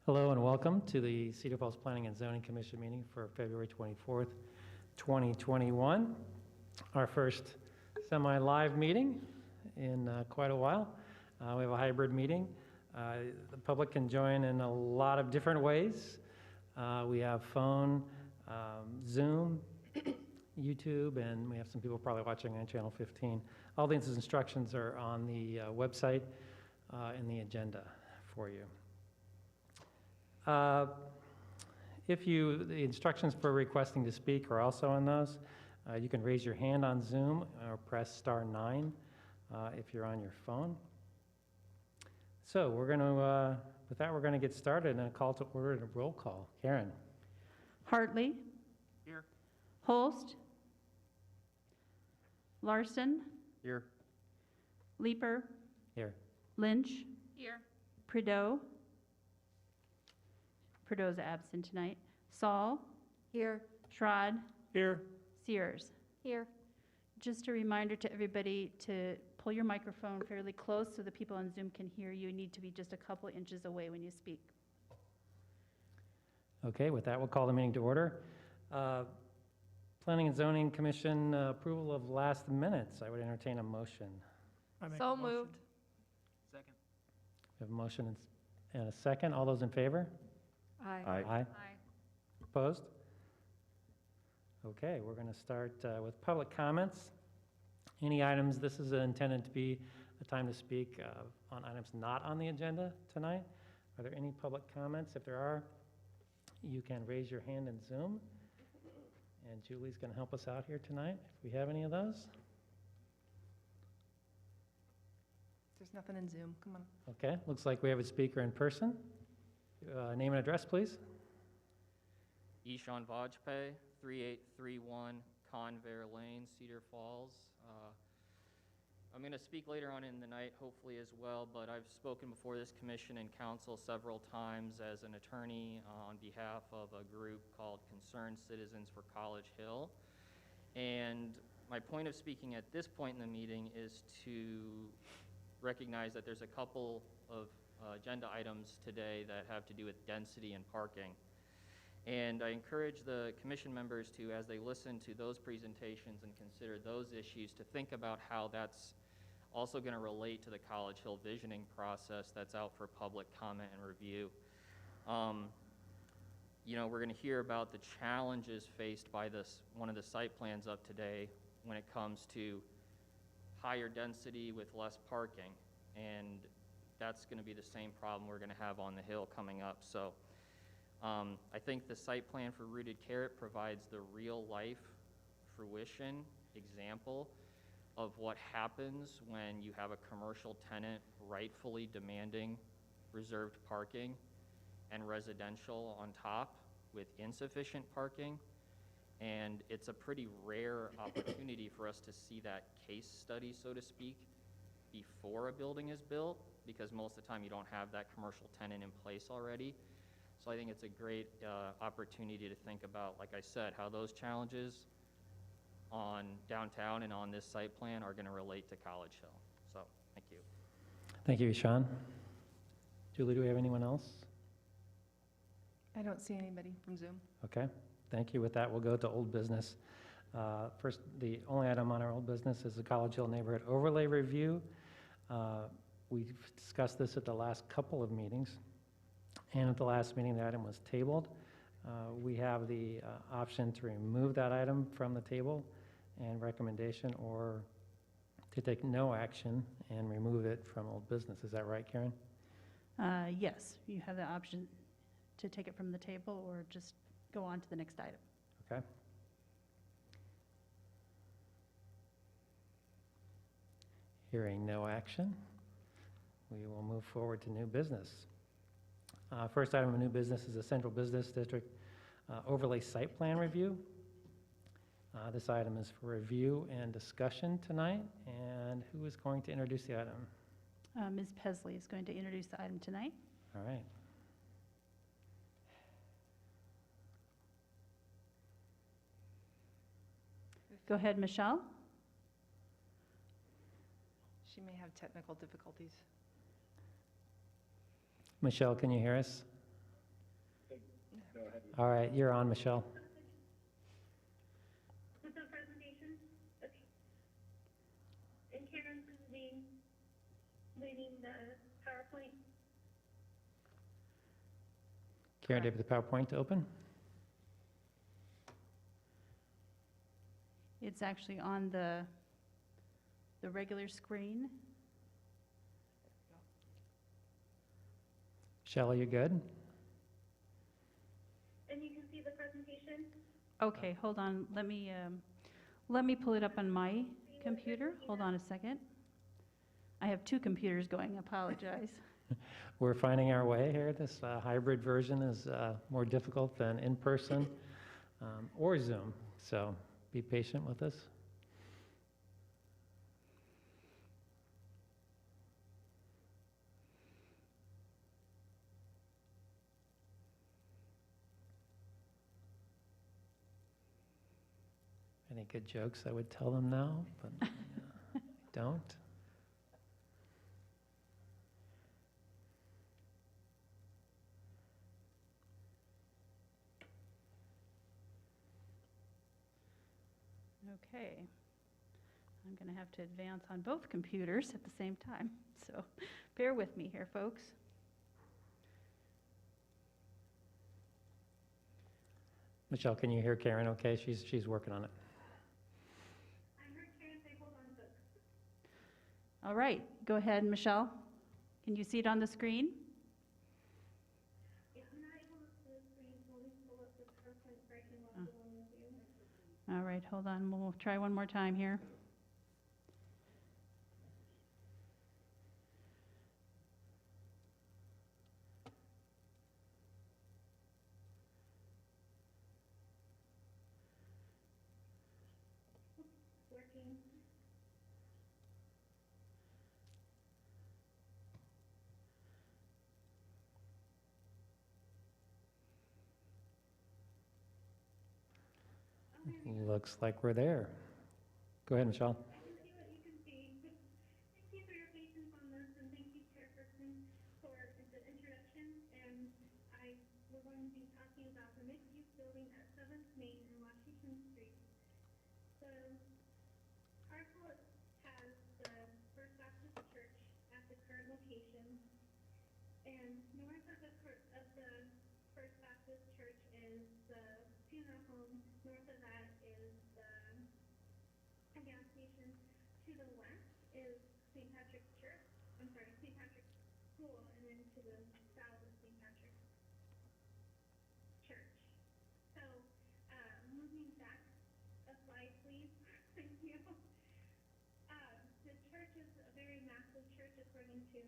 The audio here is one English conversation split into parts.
Hello and welcome to the Cedar Falls Planning and Zoning Commission meeting for February 24th, 2021. Our first semi-live meeting in quite a while. We have a hybrid meeting. The public can join in a lot of different ways. We have phone, Zoom, YouTube, and we have some people probably watching on Channel 15. All these instructions are on the website in the agenda for you. The instructions for requesting to speak are also on those. You can raise your hand on Zoom or press *9 if you're on your phone. So with that, we're going to get started and a call to order and a roll call. Karen. Hartley. Here. Holst. Larson. Here. Leeper. Here. Lynch. Here. Prideaux. Prideaux's absent tonight. Saul. Here. Schrod. Here. Sears. Here. Just a reminder to everybody to pull your microphone fairly close so the people on Zoom can hear you. You need to be just a couple inches away when you speak. Okay, with that, we'll call the meeting to order. Planning and Zoning Commission approval of last minutes. I would entertain a motion. So moved. Second. We have a motion and a second. All those in favor? Aye. Aye. Aye. Opposed? Okay, we're going to start with public comments. Any items, this is intended to be a time to speak on items not on the agenda tonight. Are there any public comments? If there are, you can raise your hand in Zoom. And Julie's going to help us out here tonight if we have any of those. There's nothing in Zoom. Come on. Okay, looks like we have a speaker in person. Name and address, please. Ishan Vajpayee, 3831 Convair Lane, Cedar Falls. I'm going to speak later on in the night, hopefully as well, but I've spoken before this commission and council several times as an attorney on behalf of a group called Concerned Citizens for College Hill. And my point of speaking at this point in the meeting is to recognize that there's a couple of agenda items today that have to do with density and parking. And I encourage the commission members to, as they listen to those presentations and consider those issues, to think about how that's also going to relate to the College Hill visioning process that's out for public comment and review. We're going to hear about the challenges faced by one of the site plans up today when it comes to higher density with less parking. And that's going to be the same problem we're going to have on the Hill coming up. So I think the site plan for Rooted Carrot provides the real-life fruition example of what happens when you have a commercial tenant rightfully demanding reserved parking and residential on top with insufficient parking. And it's a pretty rare opportunity for us to see that case study, so to speak, before a building is built, because most of the time you don't have that commercial tenant in place already. So I think it's a great opportunity to think about, like I said, how those challenges on downtown and on this site plan are going to relate to College Hill. So thank you. Thank you, Ishan. Julie, do we have anyone else? I don't see anybody from Zoom. Okay, thank you. With that, we'll go to old business. First, the only item on our old business is the College Hill Neighborhood Overlay Review. We've discussed this at the last couple of meetings, and at the last meeting, the item was tabled. We have the option to remove that item from the table and recommendation, or to take no action and remove it from old business. Is that right, Karen? Yes, you have the option to take it from the table or just go on to the next item. Okay. Hearing no action, we will move forward to new business. First item of new business is the Central Business District Overlay Site Plan Review. This item is for review and discussion tonight. And who is going to introduce the item? Ms. Pesley is going to introduce the item tonight. All right. Go ahead, Michelle. She may have technical difficulties. Michelle, can you hear us? All right, you're on, Michelle. With the presentation? Okay. And Karen's going to be leading the PowerPoint. Karen, do you have the PowerPoint to open? It's actually on the regular screen. Shelley, you good? And you can see the presentation? Okay, hold on, let me pull it up on my computer. Hold on a second. I have two computers going, apologize. We're finding our way here. This hybrid version is more difficult than in person or Zoom, so be patient with us. Any good jokes I would tell them now, but I don't. Okay. I'm going to have to advance on both computers at the same time, so bear with me here, folks. Michelle, can you hear Karen okay? She's working on it. I heard Karen say, hold on, folks. All right, go ahead, Michelle. Can you see it on the screen? Yeah, I'm not able to see the screen, so let me pull up the PowerPoint so I can watch along with you. All right, hold on, we'll try one more time here. Working. Looks like we're there. Go ahead, Michelle. I can see what you can see. Thank you for your patience on this, and thank you, Chairperson, for the introduction. And we're going to be talking about the mixed-use building at 7th Main and Washington Street. The parcel has the First Baptist Church at the current location, and north of the First Baptist Church is the funeral home. North of that is the gas station. To the west is St. Patrick's Church. I'm sorry, St. Patrick's School, and then to the south is St. Patrick's Church. So, moving back a slide, please. Thank you. The church is a very massive church according to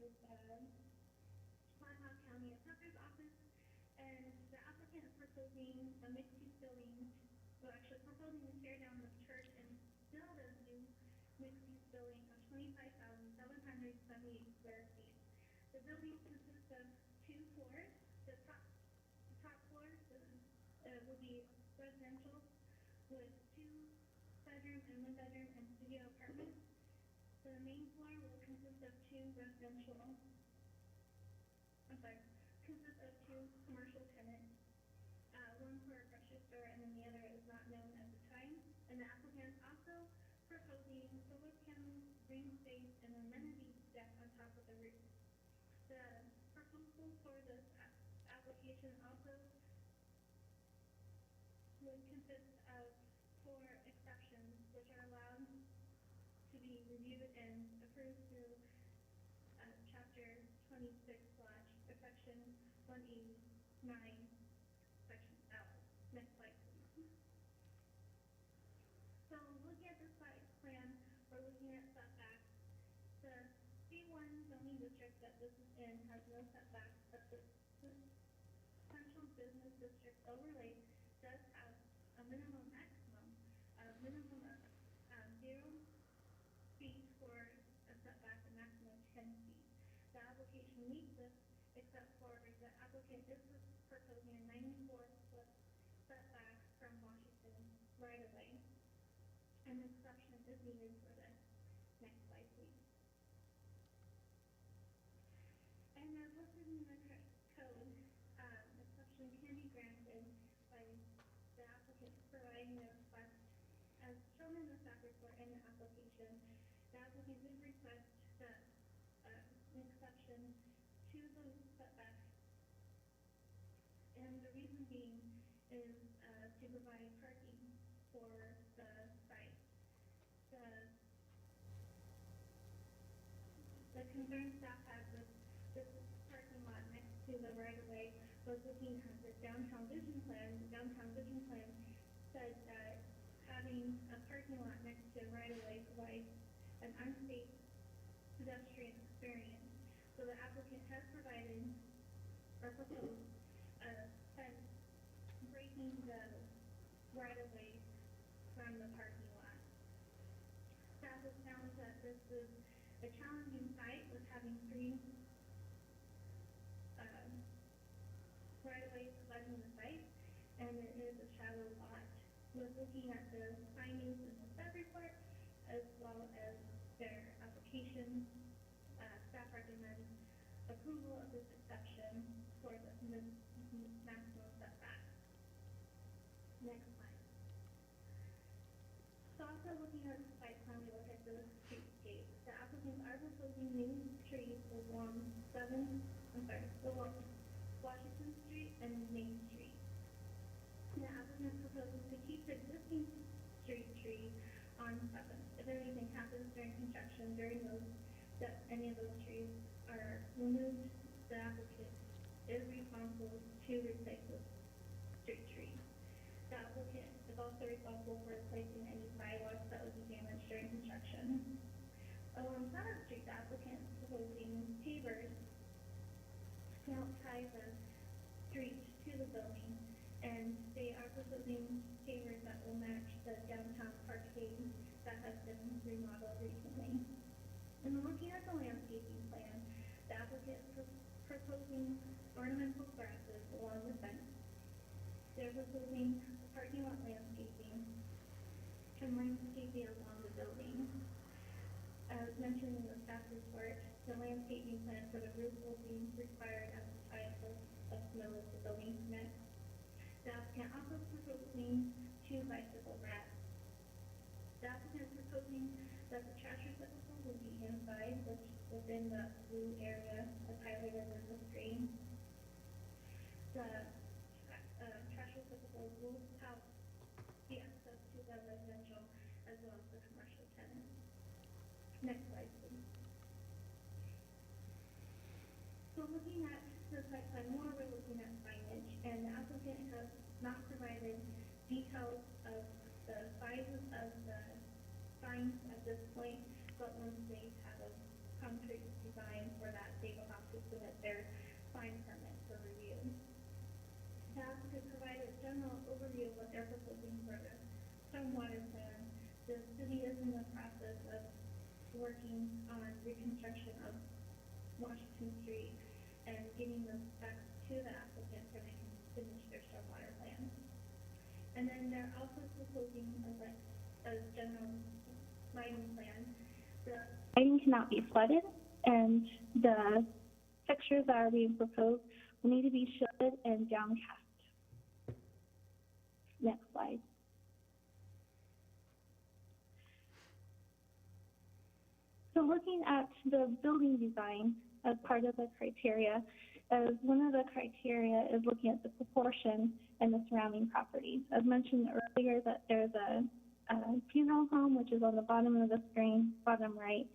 Monmouth County Assessor's Office, and the applicant is proposing a mixed-use building. Well, actually proposing to tear down the church and build a new mixed-use building of 25,778 square feet. The building consists of 2 floors. The top floor will be residential with 2-bedroom and 1-bedroom and studio apartments. The main floor will consist of 2 commercial tenants. One for a grocery store, and then the other is not known at the time. And the applicant is also proposing solar panels, green space, and amenities deck on top of the roof. The proposal for this application also would consist of 4 exceptions, which are allowed to be reviewed and approved through Chapter 26/Section 189. Section L. Next slide, please. So looking at the site plan, we're looking at setbacks. The C1 zoning district that this is in has no setbacks, but the central business district overlay does have a minimum of 0 feet for a setback, a maximum of 10 feet. The application meets this, except for the applicant is proposing a 94-foot setback from Washington right-of-way. An exception is needed for this. Next slide, please. And as listed in the code, exception can be granted report and the application, the applicant did request that, an exception to the setback. And the reason being is, to provide parking for the site. The concern staff had with this parking lot next to the right-of-way was looking at the downtown vision plan. The downtown vision plan said that having a parking lot next to a right-of-way provides an unsafe pedestrian experience. So the applicant has provided or proposed a fence breaking the right-of-way from the parking lot. Staff has found that this is a challenging site with having three right-of-ways flooding the site, and it is a shallow lot. With looking at the findings in the staff report, as well as their application, staff recommends approval of this exception for the maximum setback. Next slide. So also looking at the site plan, we look at the streetscape. The applicants are proposing new trees along along Washington Street and Main Street. The applicant proposes to keep the existing street tree on 7th. If anything happens during construction during that any of those trees are removed, the applicant is responsible to replace the street tree. The applicant is also responsible for replacing any sidewalks that would be damaged during construction. Along Cedar Street, the applicant is proposing pavers to help tie the street to the building, and they are proposing pavers that will match the downtown parkade that has been remodeled recently. And looking at the landscaping plan, the applicant is proposing ornamental grasses along the fence. They're proposing parking lot landscaping and landscaping along the building. As mentioned in the staff report, the landscaping plan for the roof will be required at the time of snow of the building permit. The applicant also is proposing 2 bicycle racks. The applicant is proposing that the trash receptacle will be inside, which within the blue area as highlighted in the screen. The trash receptacle will have the access to the residential as well as the commercial tenants. Next slide, please. So looking at the site plan more, we're looking at signage, and the applicant has not provided details of the sizes of the signs at this point, but once they have a concrete design for that, they will have to submit their sign permit for review. The applicant provided a general overview of what they're proposing for the stormwater plan. The city is in the process of working on reconstruction of Washington Street and getting the specs to the applicant so they can finish their stormwater plan. And then they're also proposing a general lighting plan. The lighting cannot be flooded, and the fixtures that are being proposed will need to be shielded and downcast. Next slide. So looking at the building design as part of the criteria, as one of the criteria is looking at the proportion and the surrounding properties. As mentioned earlier, that there's a funeral home, which is on the bottom of the screen, bottom right,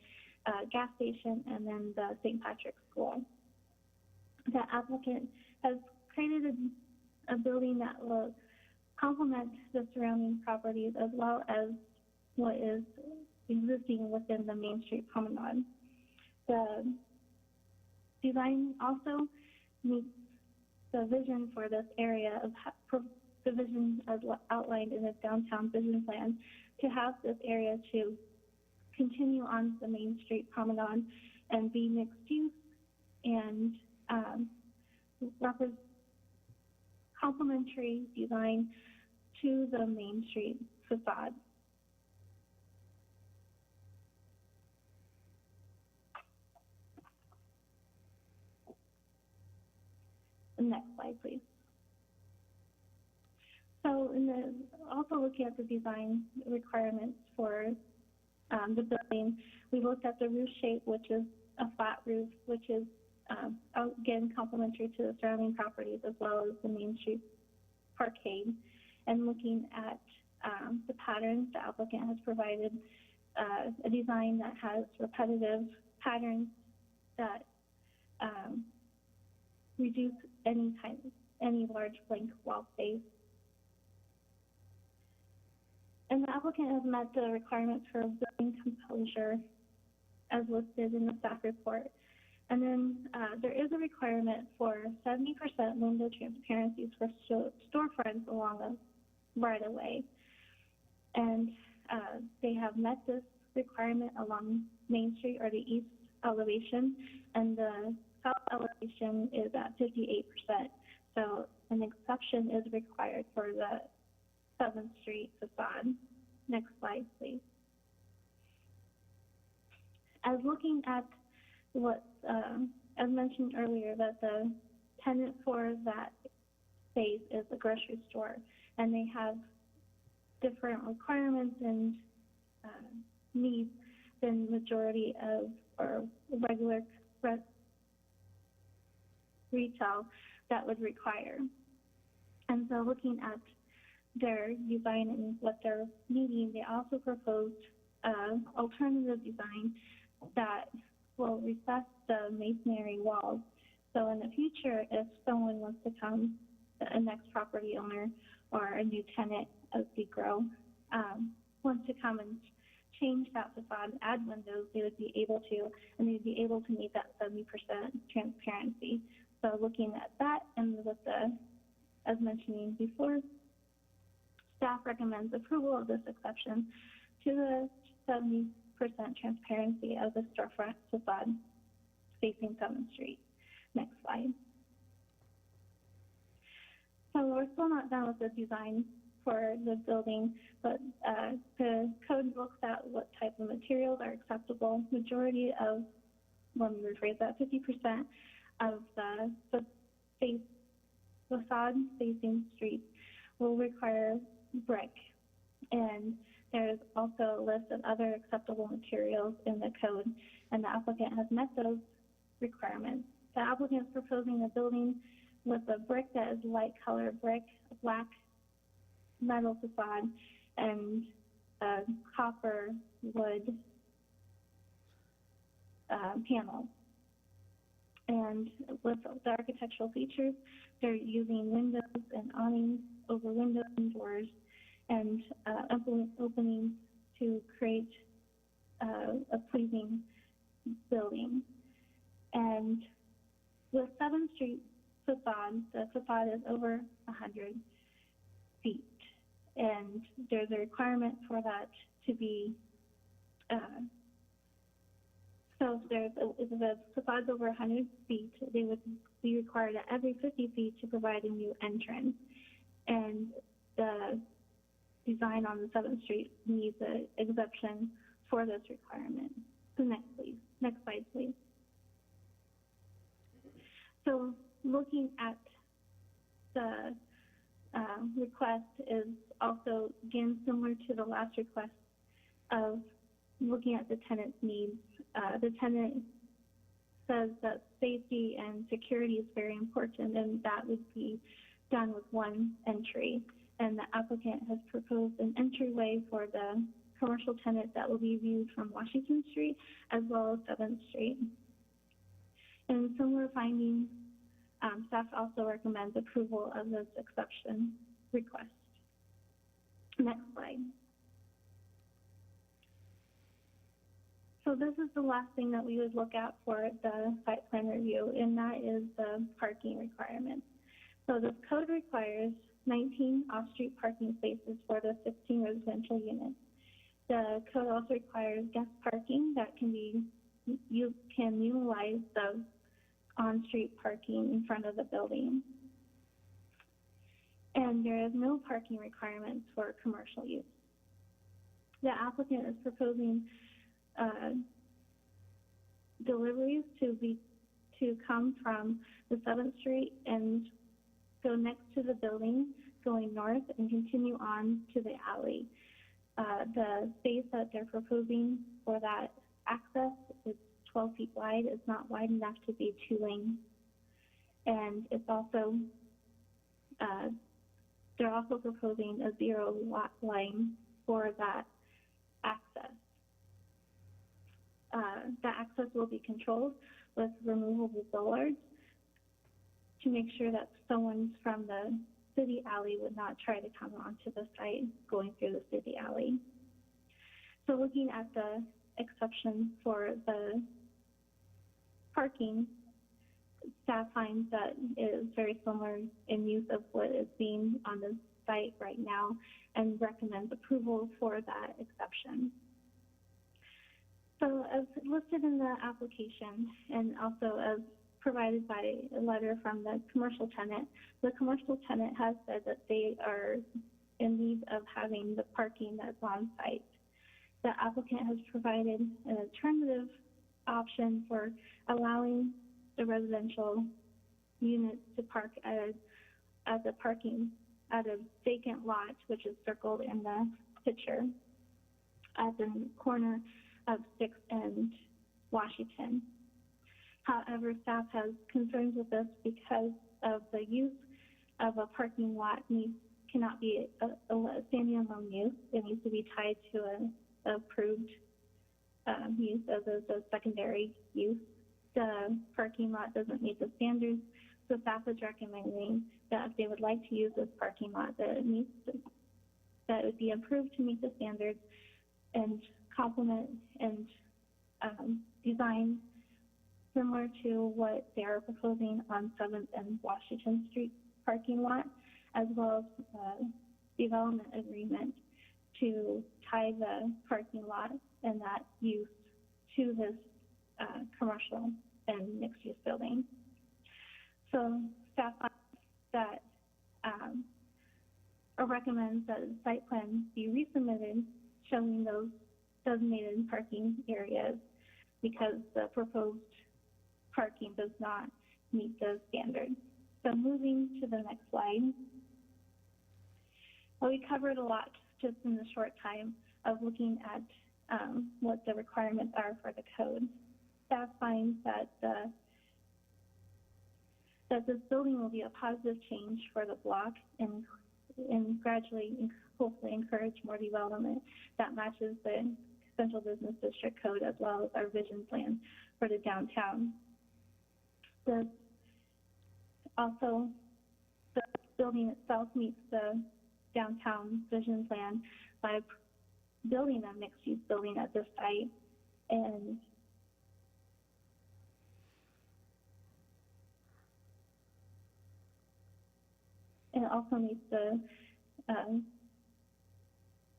gas station, and then the St. Patrick's School. The applicant has created a building that will complement the surrounding properties as well as what is existing within the Main Street promenade. The design also meets the vision for this area of the vision as outlined in the downtown vision plan to have this area to continue on the Main Street promenade and be mixed use and complementary design to the Main Street facade. Next slide, please. So also looking at the design requirements for the building, we looked at the roof shape, which is a flat roof, which is again complementary to the surrounding properties as well as the Main Street parkade. And looking at the patterns, the applicant has provided a design that has repetitive patterns that reduce any large blank wall space. And the applicant has met the requirements for building composure as listed in the staff report. And then there is a requirement for 70% window transparencies for storefronts along the right-of-way. And they have met this requirement along Main Street or the east elevation, and the south elevation is at 58%. So an exception is required for the 7th Street facade. Next slide, please. As looking at what, as mentioned earlier, that the tenant for that space is a grocery store, and they have different requirements and needs than majority of or regular retail that would require. And so looking at their design and what they're needing, they also proposed alternative design that will recess the masonry walls. So in the future, if someone wants to come, a next property owner or a new tenant as we grow, wants to come and change that facade, add windows, they would be able to, and they'd be able to meet that 70% transparency. So looking at that, and with the, as mentioning before, staff recommends approval of this exception to the 70% transparency of the storefront facade facing 7th Street. Next slide. So we're still not done with the design for the building, but the code looks at what type of materials are acceptable. Majority of, let me rephrase that, 50% of the facade facing streets will require brick. And there's also a list of other acceptable materials in the code, and the applicant has met those requirements. The applicant is proposing a building with a brick that is light color brick, a black metal facade, and a copper wood panel. And with the architectural features, they're using windows and awnings over windows and doors, and openings to create a pleasing building. And with 7th Street facade, the facade is over 100 feet, and there's a requirement for that to be so if the facade's over 100 feet, they would be required at every 50 feet to provide a new entrance. And the design on the 7th Street needs an exception for this requirement. So next slide, please. So looking at the request is also, again, similar to the last request of looking at the tenant's needs. The tenant says that safety and security is very important, and that would be done with one entry. And the applicant has proposed an entryway for the commercial tenant that will be viewed from Washington Street as well as 7th Street. And similar findings, staff also recommends approval of this exception request. Next slide. So this is the last thing that we would look at for the site plan review, and that is the parking requirements. So this code requires 19 off-street parking spaces for the 16 residential units. The code also requires guest parking that you can utilize the on-street parking in front of the building. And there is no parking requirements for commercial use. The applicant is proposing deliveries to come from the 7th Street and go next to the building going north and continue on to the alley. The space that they're proposing for that access is 12 feet wide. It's not wide enough to be 2 lanes. And it's also, they're also proposing a 0 lot line for that access. The access will be controlled with removable bollards to make sure that someone from the city alley would not try to come onto the site going through the city alley. So looking at the exception for the parking, staff finds that it is very similar in use of what is being on the site right now and recommends approval for that exception. So as listed in the application and also as provided by a letter from the commercial tenant has said that they are in need of having the parking that's on site. The applicant has provided an alternative option for allowing the residential units to park at a vacant lot, which is circled in the picture at the corner of 6th and Washington. However, staff has concerns with this because of the use of a parking lot cannot be a standing alone use. It needs to be tied to an approved use as a secondary use. The parking lot doesn't meet the standards, so staff is recommending that if they would like to use this parking lot, that it would be approved to meet the standards and complement and design similar to what they are proposing on 7th and Washington Street parking lot, as well as development agreement to tie the parking lot and that use to this commercial and mixed-use building. So staff finds that or recommends that the site plan be resubmitted showing those designated parking areas because the proposed parking does not meet the standards. So moving to the next slide. Well, we covered a lot just in the short time of looking at what the requirements are for the code. Staff finds that this building will be a positive change for the block and gradually hopefully encourage more development that matches the Central Business District Code as well as our vision plan for the downtown. Also, the building itself meets the downtown vision plan by building a mixed-use building at this site, and it also meets the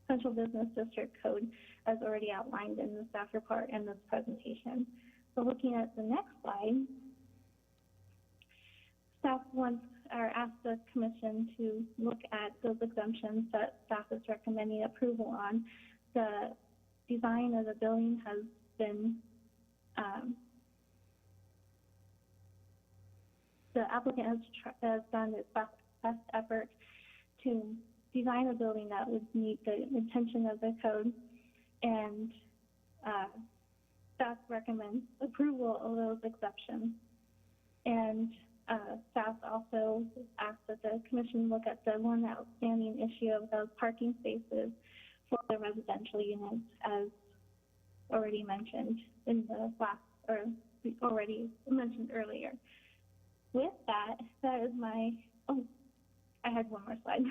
Central Business District Code as already outlined in the staff report and this presentation. So looking at the next slide, staff asked the commission to look at those exemptions that staff is recommending approval on. The design of the building has been, the applicant has done its best effort to design a building that would meet the intention of the code, and staff recommends approval of those exceptions. And staff also asked that the commission look at the one outstanding issue of those parking spaces for the residential units, as already mentioned in the last, or already mentioned earlier. With that, that is my, oh, I had one more slide.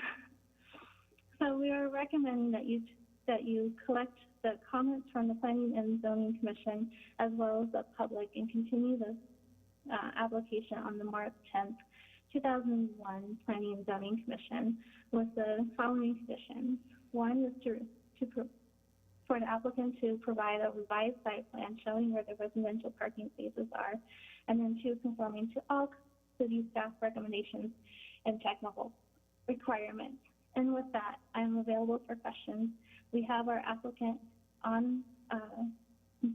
So we are recommending that you collect the comments from the Planning and Zoning Commission as well as the public and continue the application on the March 10th, 2001 Planning and Zoning Commission with the following conditions. One is for the applicant to provide a revised site plan showing where the residential parking spaces are, and then 2, conforming to all city staff recommendations and technical requirements. And with that, I'm available for questions. We have our applicant on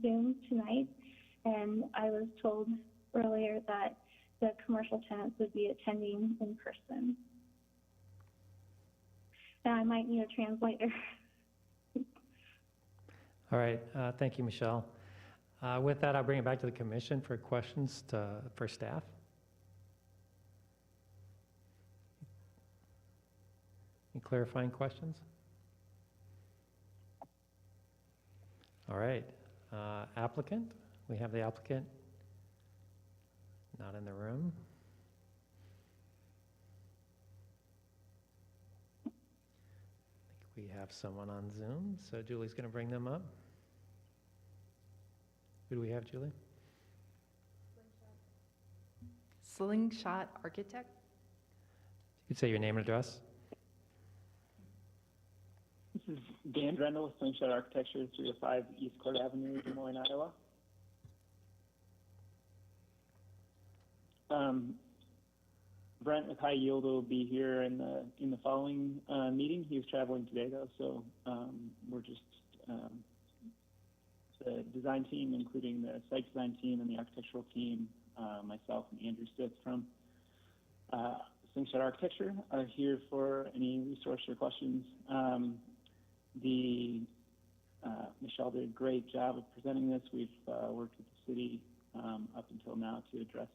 Zoom tonight, and I was told earlier that the commercial tenants would be attending in person. and I might need a translator. All right, thank you, Michelle. With that, I'll bring it back to the commission for questions for staff. Any clarifying questions? All right, applicant, we have the applicant not in the room. I think we have someone on Zoom, so Julie's going to bring them up. Who do we have, Julie? Slingshot Architect. You could say your name and address. This is Dan Drendel with Slingshot Architecture, 305 East Court Avenue, Des Moines, Iowa. Brent with High Yield will be here in the following meeting. He was traveling today, though, so we're just the design team, including the site design team and the architectural team, myself and Andrew Stitz from Slingshot Architecture are here for any resource or questions. Michelle did a great job of presenting this. We've worked with the city up until now to address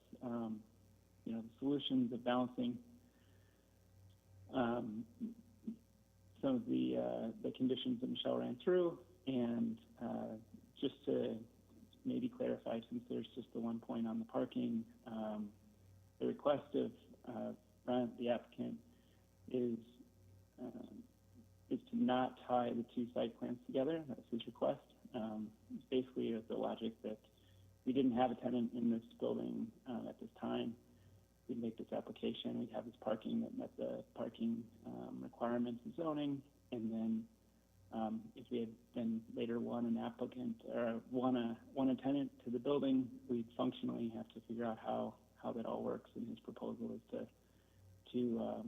the solutions of balancing some of the conditions that Michelle ran through, and just to maybe clarify, since there's just the one point on the parking, the request of Brent, the applicant, is to not tie the two site plans together. That's his request. Basically, the logic that we didn't have a tenant in this building at this time. We'd make this application, we'd have this parking that met the parking requirements and zoning, and then if we had then later won an applicant or won a tenant to the building, we'd functionally have to figure out how that all works. And his proposal is to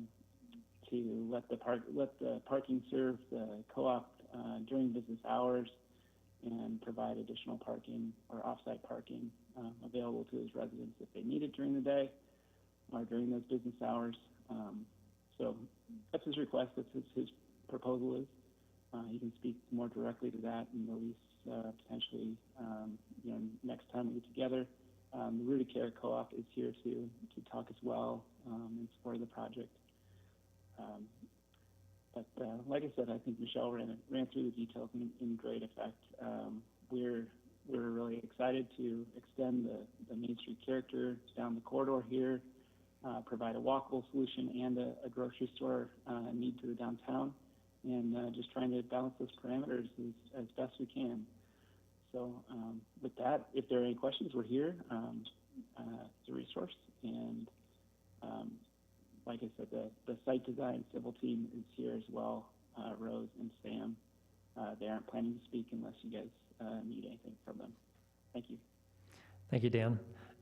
let the parking serve the co-op during business hours, and provide additional parking or off-site parking available to his residents if they need it during the day or during those business hours. So that's his request. That's his proposal is. He can speak more directly to that and release potentially, next time we get together. The Rooted Care Co-op is here to talk as well in support of the project. But like I said, I think Michelle ran through the details in great effect. We're really excited to extend the Main Street character down the corridor here, provide a walkable solution and a grocery store need to the downtown, and just trying to balance those parameters as best we can. So with that, if there are any questions, we're here. It's a resource, and like I said, the site design civil team is here as well, Rose and Sam. They aren't planning to speak unless you guys need anything from them. Thank you. Thank you, Dan.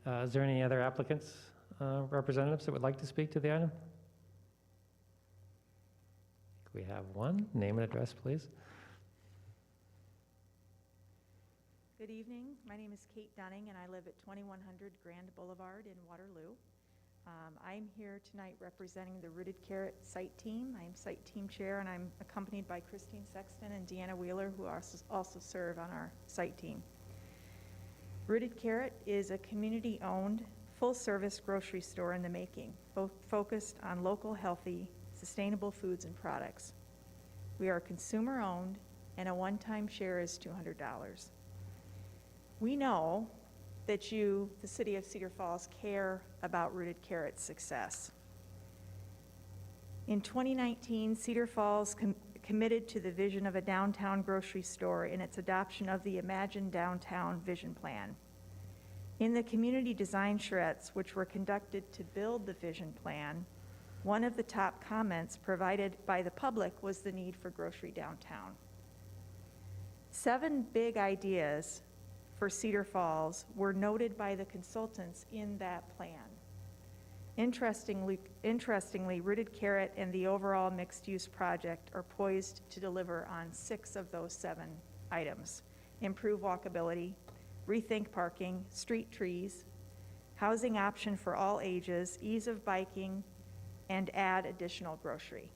Is there any other applicants, representatives that would like to speak to the item? We have one. Name and address, please. Good evening. My name is Kate Dunning, and I live at 2100 Grand Boulevard in Waterloo. I'm here tonight representing the Rooted Carrot site team. I'm site team chair, and I'm accompanied by Christine Sexton and Deanna Wheeler, who also serve on our site team. Rooted Carrot is a community-owned, full-service grocery store in the making, both focused on local, healthy, sustainable foods and products. We are consumer-owned, and a one-time share is $200. We know that you, the city of Cedar Falls, care about Rooted Carrot's success. In 2019, Cedar Falls committed to the vision of a downtown grocery store in its adoption of the Imagine Downtown Vision Plan. In the community design charrettes, which were conducted to build the vision plan, one of the top comments provided by the public was the need for grocery downtown. 7 big ideas for Cedar Falls were noted by the consultants in that plan. Interestingly, Rooted Carrot and the overall mixed-use project are poised to deliver on 6 of those 7 items: improve walkability, rethink parking, street trees, housing option for all ages, ease of biking, and add additional grocery.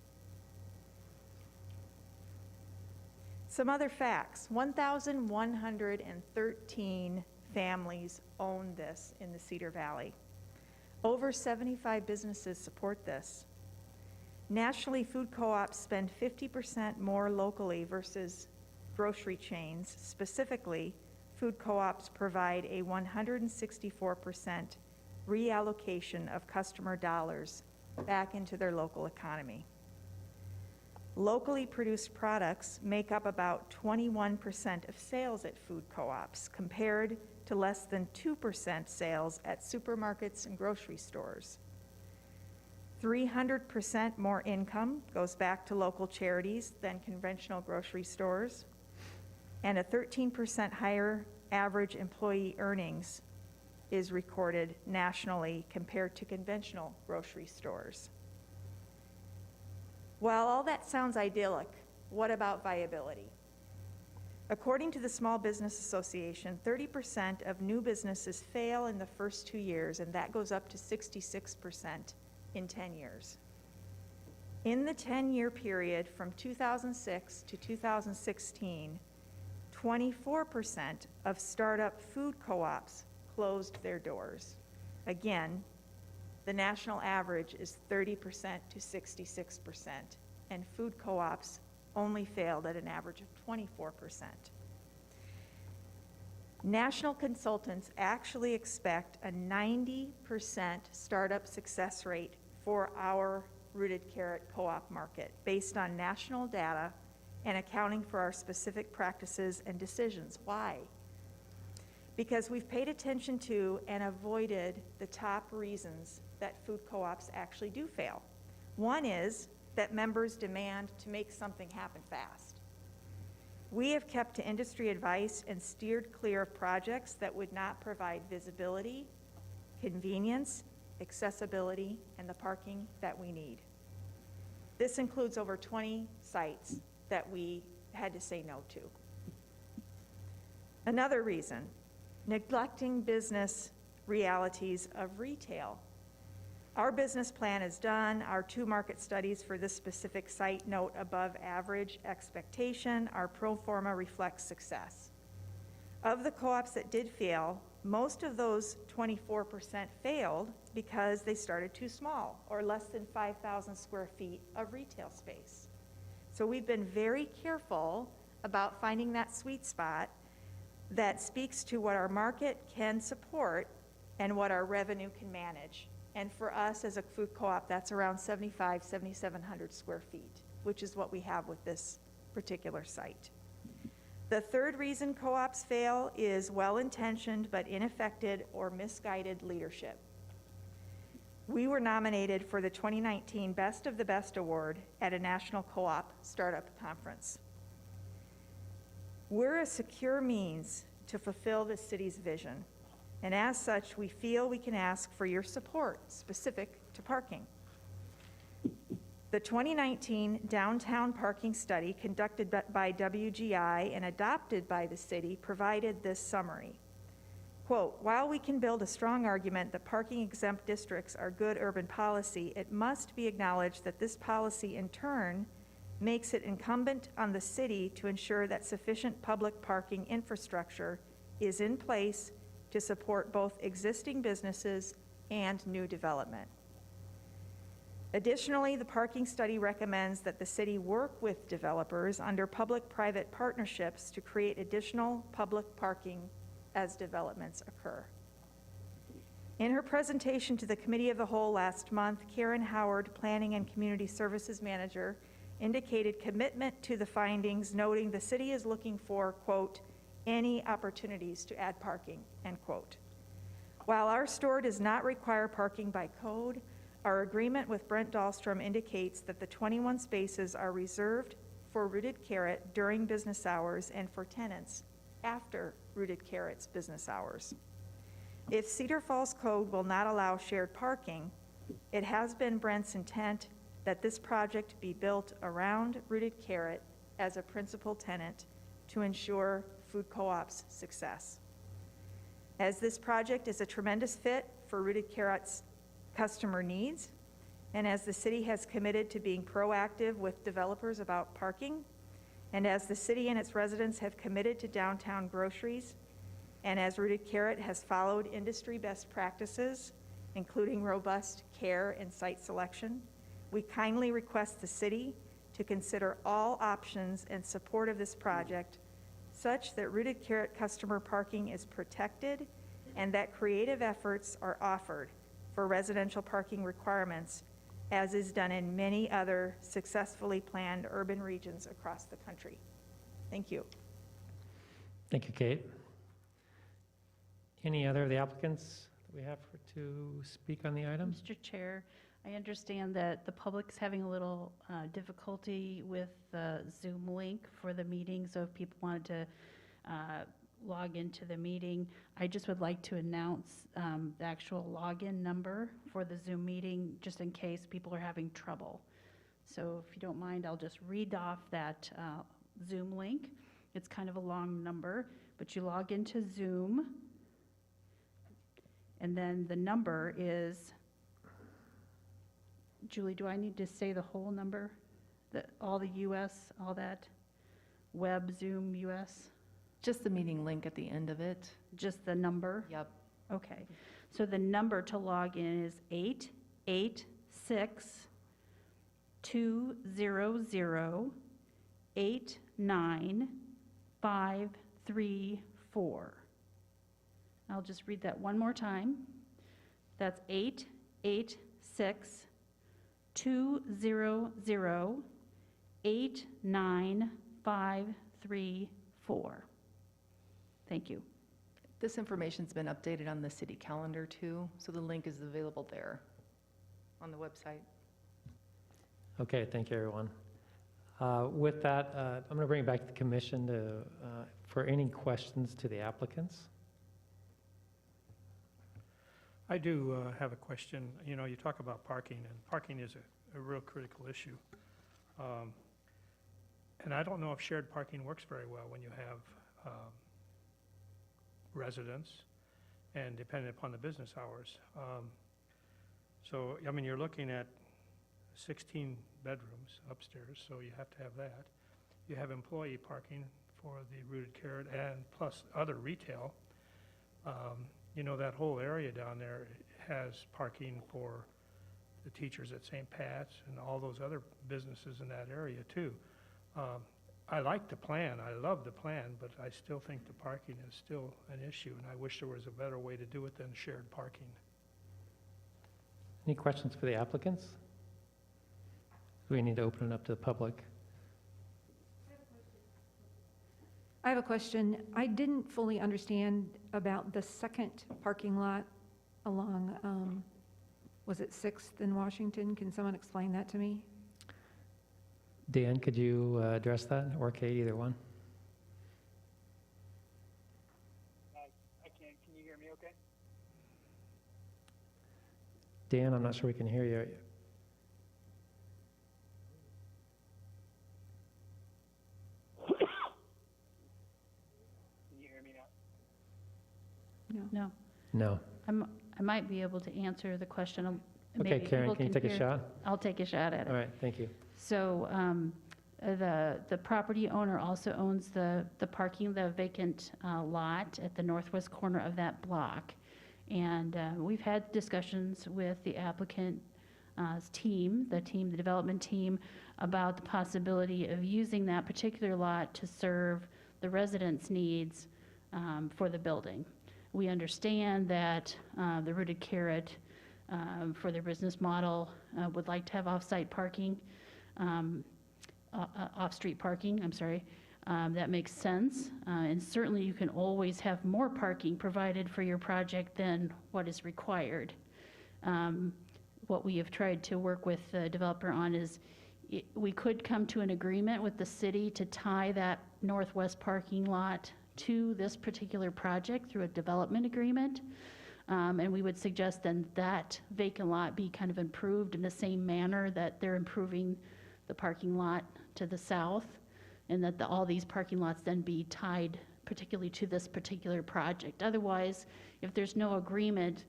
Some other facts. 1,113 families own this in the Cedar Valley. Over 75 businesses support this. Nationally, food co-ops spend 50% more locally versus grocery chains. Specifically, food co-ops provide a 164% reallocation of customer dollars back into their local economy. Locally produced products make up about 21% of sales at food co-ops, compared to less than 2% sales at supermarkets and grocery stores. 300% more income goes back to local charities than conventional grocery stores, and a 13% higher average employee earnings is recorded nationally compared to conventional grocery stores. While all that sounds idyllic, what about viability? According to the Small Business Association, 30% of new businesses fail in the first 2 years, and that goes up to 66% in 10 years. In the 10-year period from 2006 to 2016, 24% of startup food co-ops closed their doors. Again, the national average is 30% to 66%, and food co-ops only failed at an average of 24%. National consultants actually expect a 90% startup success rate for our rooted carrot co-op market based on national data and accounting for our specific practices and decisions. Why? Because we've paid attention to and avoided the top reasons that food co-ops actually do fail. One is that members demand to make something happen fast. We have kept to industry advice and steered clear of projects that would not provide visibility, convenience, accessibility, and the parking that we need. This includes over 20 sites that we had to say no to. Another reason, neglecting business realities of retail. Our business plan is done. Our 2 market studies for this specific site note above average expectation. Our pro forma reflects success. Of the co-ops that did fail, most of those 24% failed because they started too small, or less than 5,000 square feet of retail space. So we've been very careful about finding that sweet spot that speaks to what our market can support and what our revenue can manage. And for us as a food co-op, that's around 7,700 square feet, which is what we have with this particular site. The third reason co-ops fail is well-intentioned but ineffective or misguided leadership. We were nominated for the 2019 Best of the Best Award at a national co-op startup conference. We're a secure means to fulfill the city's vision, and as such, we feel we can ask for your support specific to parking. The 2019 downtown parking study conducted by WGI and adopted by the city provided this summary. Quote, while we can build a strong argument that parking exempt districts are good urban policy, it must be acknowledged that this policy in turn makes it incumbent on the city to ensure that sufficient public parking infrastructure is in place to support both existing businesses and new development. Additionally, the parking study recommends that the city work with developers under public-private partnerships to create additional public parking as developments occur. In her presentation to the Committee of the Whole last month, Karen Howard, Planning and Community Services Manager, indicated commitment to the findings, noting the city is looking for, quote, any opportunities to add parking, end quote. While our store does not require parking by code, our agreement with Brent Dahlstrom indicates that the 21 spaces are reserved for Rooted Carrot during business hours and for tenants after Rooted Carrot's business hours. If Cedar Falls Code will not allow shared parking, it has been Brent's intent that this project be built around Rooted Carrot as a principal tenant to ensure food co-op's success. As this project is a tremendous fit for Rooted Carrot's customer needs, and as the city has committed to being proactive with developers about parking, And as the city and its residents have committed to downtown groceries, and as Rooted Carrot has followed industry best practices, including robust care and site selection, we kindly request the city to consider all options in support of this project such that Rooted Carrot customer parking is protected and that creative efforts are offered for residential parking requirements, as is done in many other successfully planned urban regions across the country. Thank you. Thank you, Kate. Any other of the applicants that we have to speak on the item? Mr. Chair, I understand that the public's having a little difficulty with the Zoom link for the meeting, so if people wanted to log into the meeting, I just would like to announce the actual login number for the Zoom meeting, just in case people are having trouble. So if you don't mind, I'll just read off that Zoom link. It's kind of a long number, but you log into Zoom, and then the number is, Julie, do I need to say the whole number? All the US, all that? Web, Zoom, US? Just the meeting link at the end of it. Just the number? Yep. Okay. So the number to log in is 886-200-89534. I'll just read that one more time. That's 886-200-89534. Thank you. This information's been updated on the city calendar too, so the link is available there on the website. Okay, thank you, everyone. With that, I'm going to bring it back to the commission for any questions to the applicants. I do have a question. You know, you talk about parking, and parking is a real critical issue. And I don't know if shared parking works very well when you have residents and depending upon the business hours. So, I mean, you're looking at 16 bedrooms upstairs, so you have to have that. You have employee parking for the Rooted Carrot and plus other retail. You know, that whole area down there has parking for the teachers at St. Pat's and all those other businesses in that area too. I like the plan, I love the plan, but I still think the parking is still an issue, and I wish there was a better way to do it than shared parking. Any questions for the applicants? We need to open it up to the public. I have a question. I didn't fully understand about the second parking lot along, was it 6th in Washington? Can someone explain that to me? Dan, could you address that, or Kate, either one? I can. Can you hear me okay? Dan, I'm not sure we can hear you. Can you hear me now? No. No. I might be able to answer the question. Okay, Maybe Karen, people can you take a hear. shot? I'll take a shot at it. All right, thank you. So the property owner also owns the parking, the vacant lot at the northwest corner of that block. And we've had discussions with the applicant team, the development team, about the possibility of using that particular lot to serve the residents' needs for the building. We understand that the Rooted Carrot, for their business model, would like to have off-site parking, off-street parking, I'm sorry. That makes sense. And certainly you can always have more parking provided for your project than what is required. What we have tried to work with the developer on is we could come to an agreement with the city to tie that northwest parking lot to this particular project through a development agreement. And we would suggest then that vacant lot be kind of improved in the same manner that they're improving the parking lot to the south, and that all these parking lots then be tied particularly to this particular project. Otherwise, if there's no agreement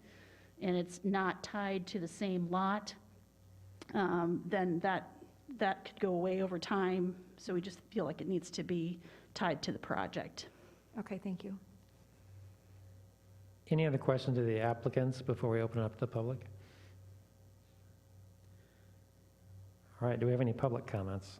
and it's not tied to the same lot, then that could go away over time. So we just feel like it needs to be tied to the project. Okay, thank you. Any other questions to the applicants before we open it up to the public? All right, do we have any public comments?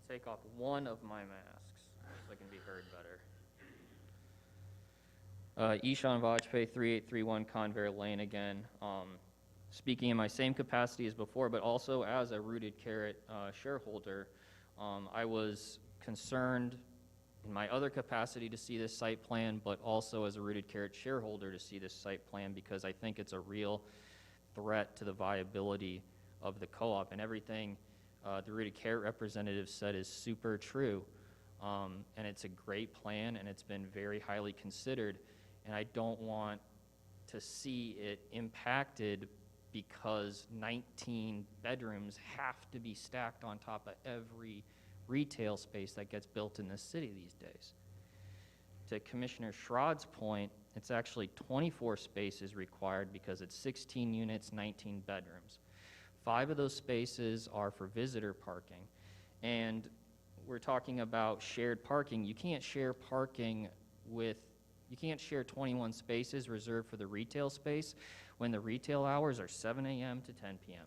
Take off one of my masks so I can be heard better. Ishan Vajpayee, 3831 Convair Lane again. Speaking in my same capacity as before, but also as a Rooted Carrot shareholder, I was concerned in my other capacity to see this site plan, but also as a Rooted Carrot shareholder to see this site plan because I think it's a real threat to the viability of the co-op, and everything the Rooted Carrot representative said is super true. And it's a great plan, and it's been very highly considered, and I don't want to see it impacted because 19 bedrooms have to be stacked on top of every retail space that gets built in this city these days. To Commissioner Schrod's point, it's actually 24 spaces required because it's 16 units, 19 bedrooms. 5 of those spaces are for visitor parking, and we're talking about shared parking. You can't share parking with, you can't share 21 spaces reserved for the retail space when the retail hours are 7 a.m. to 10 p.m.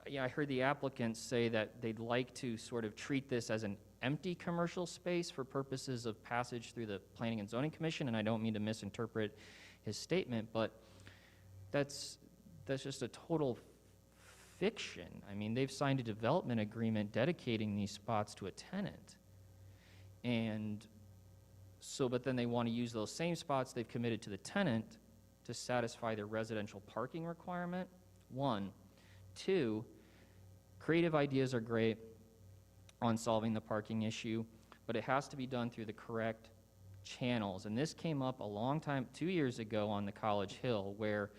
I heard the applicants say that they'd like to sort of treat this as an empty commercial space for purposes of passage through the Planning and Zoning Commission, and I don't mean to misinterpret his statement, but that's just a total fiction. I mean, they've signed a development agreement dedicating these spots to a tenant. And so, but then they want to use those same spots they've committed to the tenant to satisfy their residential parking requirement. 1. 2, creative ideas are great on solving the parking issue, but it has to be done through the correct channels. And this came up a long time, 2 years ago on the College Hill, where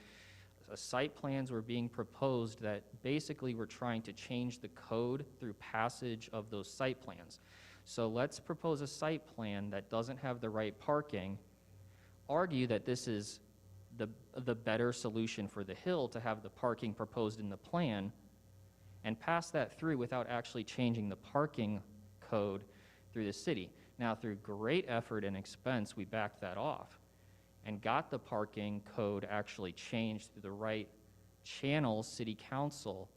site plans were being proposed that basically were trying to change the code through passage of those site plans. So let's propose a site plan that doesn't have the right parking, argue that this is the better solution for the hill to have the parking proposed in the plan, and pass that through without actually changing the parking code through the city. Now, through great effort and expense, we backed that off and got the parking code actually changed through the right channels, city council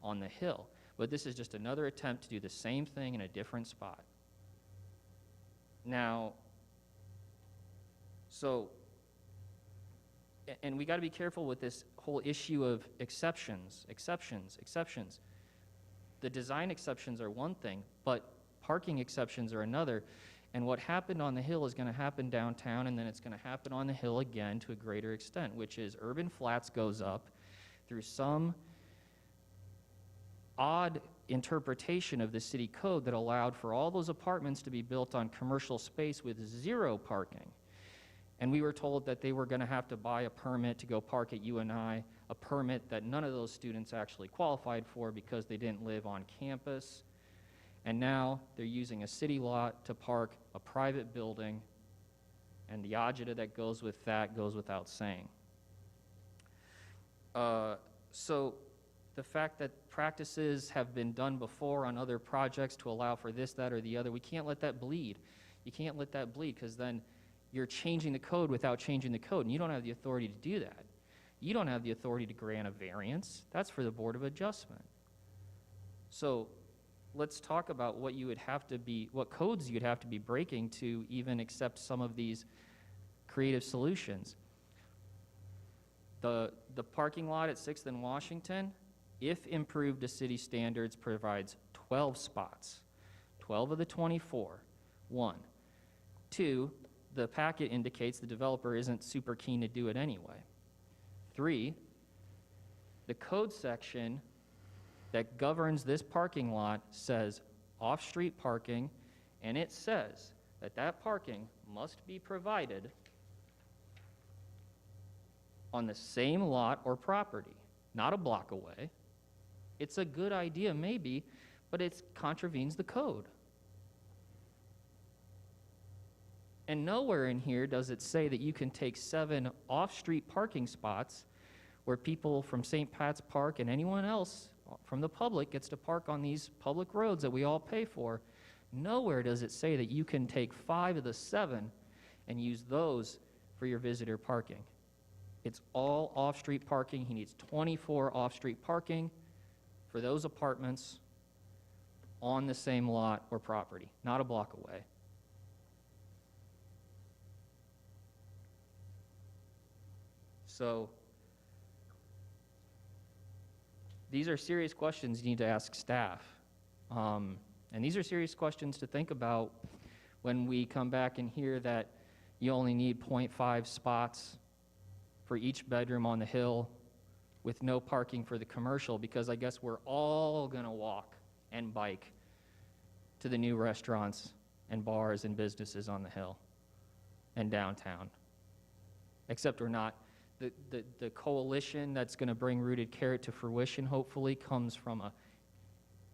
on the hill. But this is just another attempt to do the same thing in a different spot. Now, and we got to be careful with this whole issue of exceptions. The design exceptions are one thing, but parking exceptions are another. And what happened on the hill is going to happen downtown, and then it's going to happen on the hill again to a greater extent, which is urban flats goes up through some odd interpretation of the city code that allowed for all those apartments to be built on commercial space with 0 parking. And we were told that they were going to have to buy a permit to go park at UNI, a permit that none of those students actually qualified for because they didn't live on campus. And now they're using a city lot to park a private building, and the agita that goes with that goes without saying. So the fact that practices have been done before on other projects to allow for this, that, or the other, we can't let that bleed. You can't let that bleed because then you're changing the code without changing the code, and you don't have the authority to do that. You don't have the authority to grant a variance. That's for the Board of Adjustment. So let's talk about what you would have to be, what codes you'd have to be breaking to even accept some of these creative solutions. The parking lot at 6th and Washington, if improved to city standards, provides 12 spots, 12 of the 24, 1. 2, the packet indicates the developer isn't super keen to do it anyway. 3, the code section that governs this parking lot says off-street parking, and it says that that parking must be provided on the same lot or property, not a block away. It's a good idea maybe, but it contravenes the code. And nowhere in here does it say that you can take 7 off-street parking spots where people from St. Pat's Park and anyone else from the public gets to park on these public roads that we all pay for. Nowhere does it say that you can take 5 of the 7 and use those for your visitor parking. It's all off-street parking. He needs 24 off-street parking for those apartments on the same lot or property, not a block away. So these are serious questions you need to ask staff. And these are serious questions to think about when we come back and hear that you only need 0.5 spots for each bedroom on the hill with no parking for the commercial, because I guess we're all going to walk and bike to the new restaurants and bars and businesses on the hill and downtown. Except we're not. The coalition that's going to bring Rooted Carrot to fruition, hopefully, comes from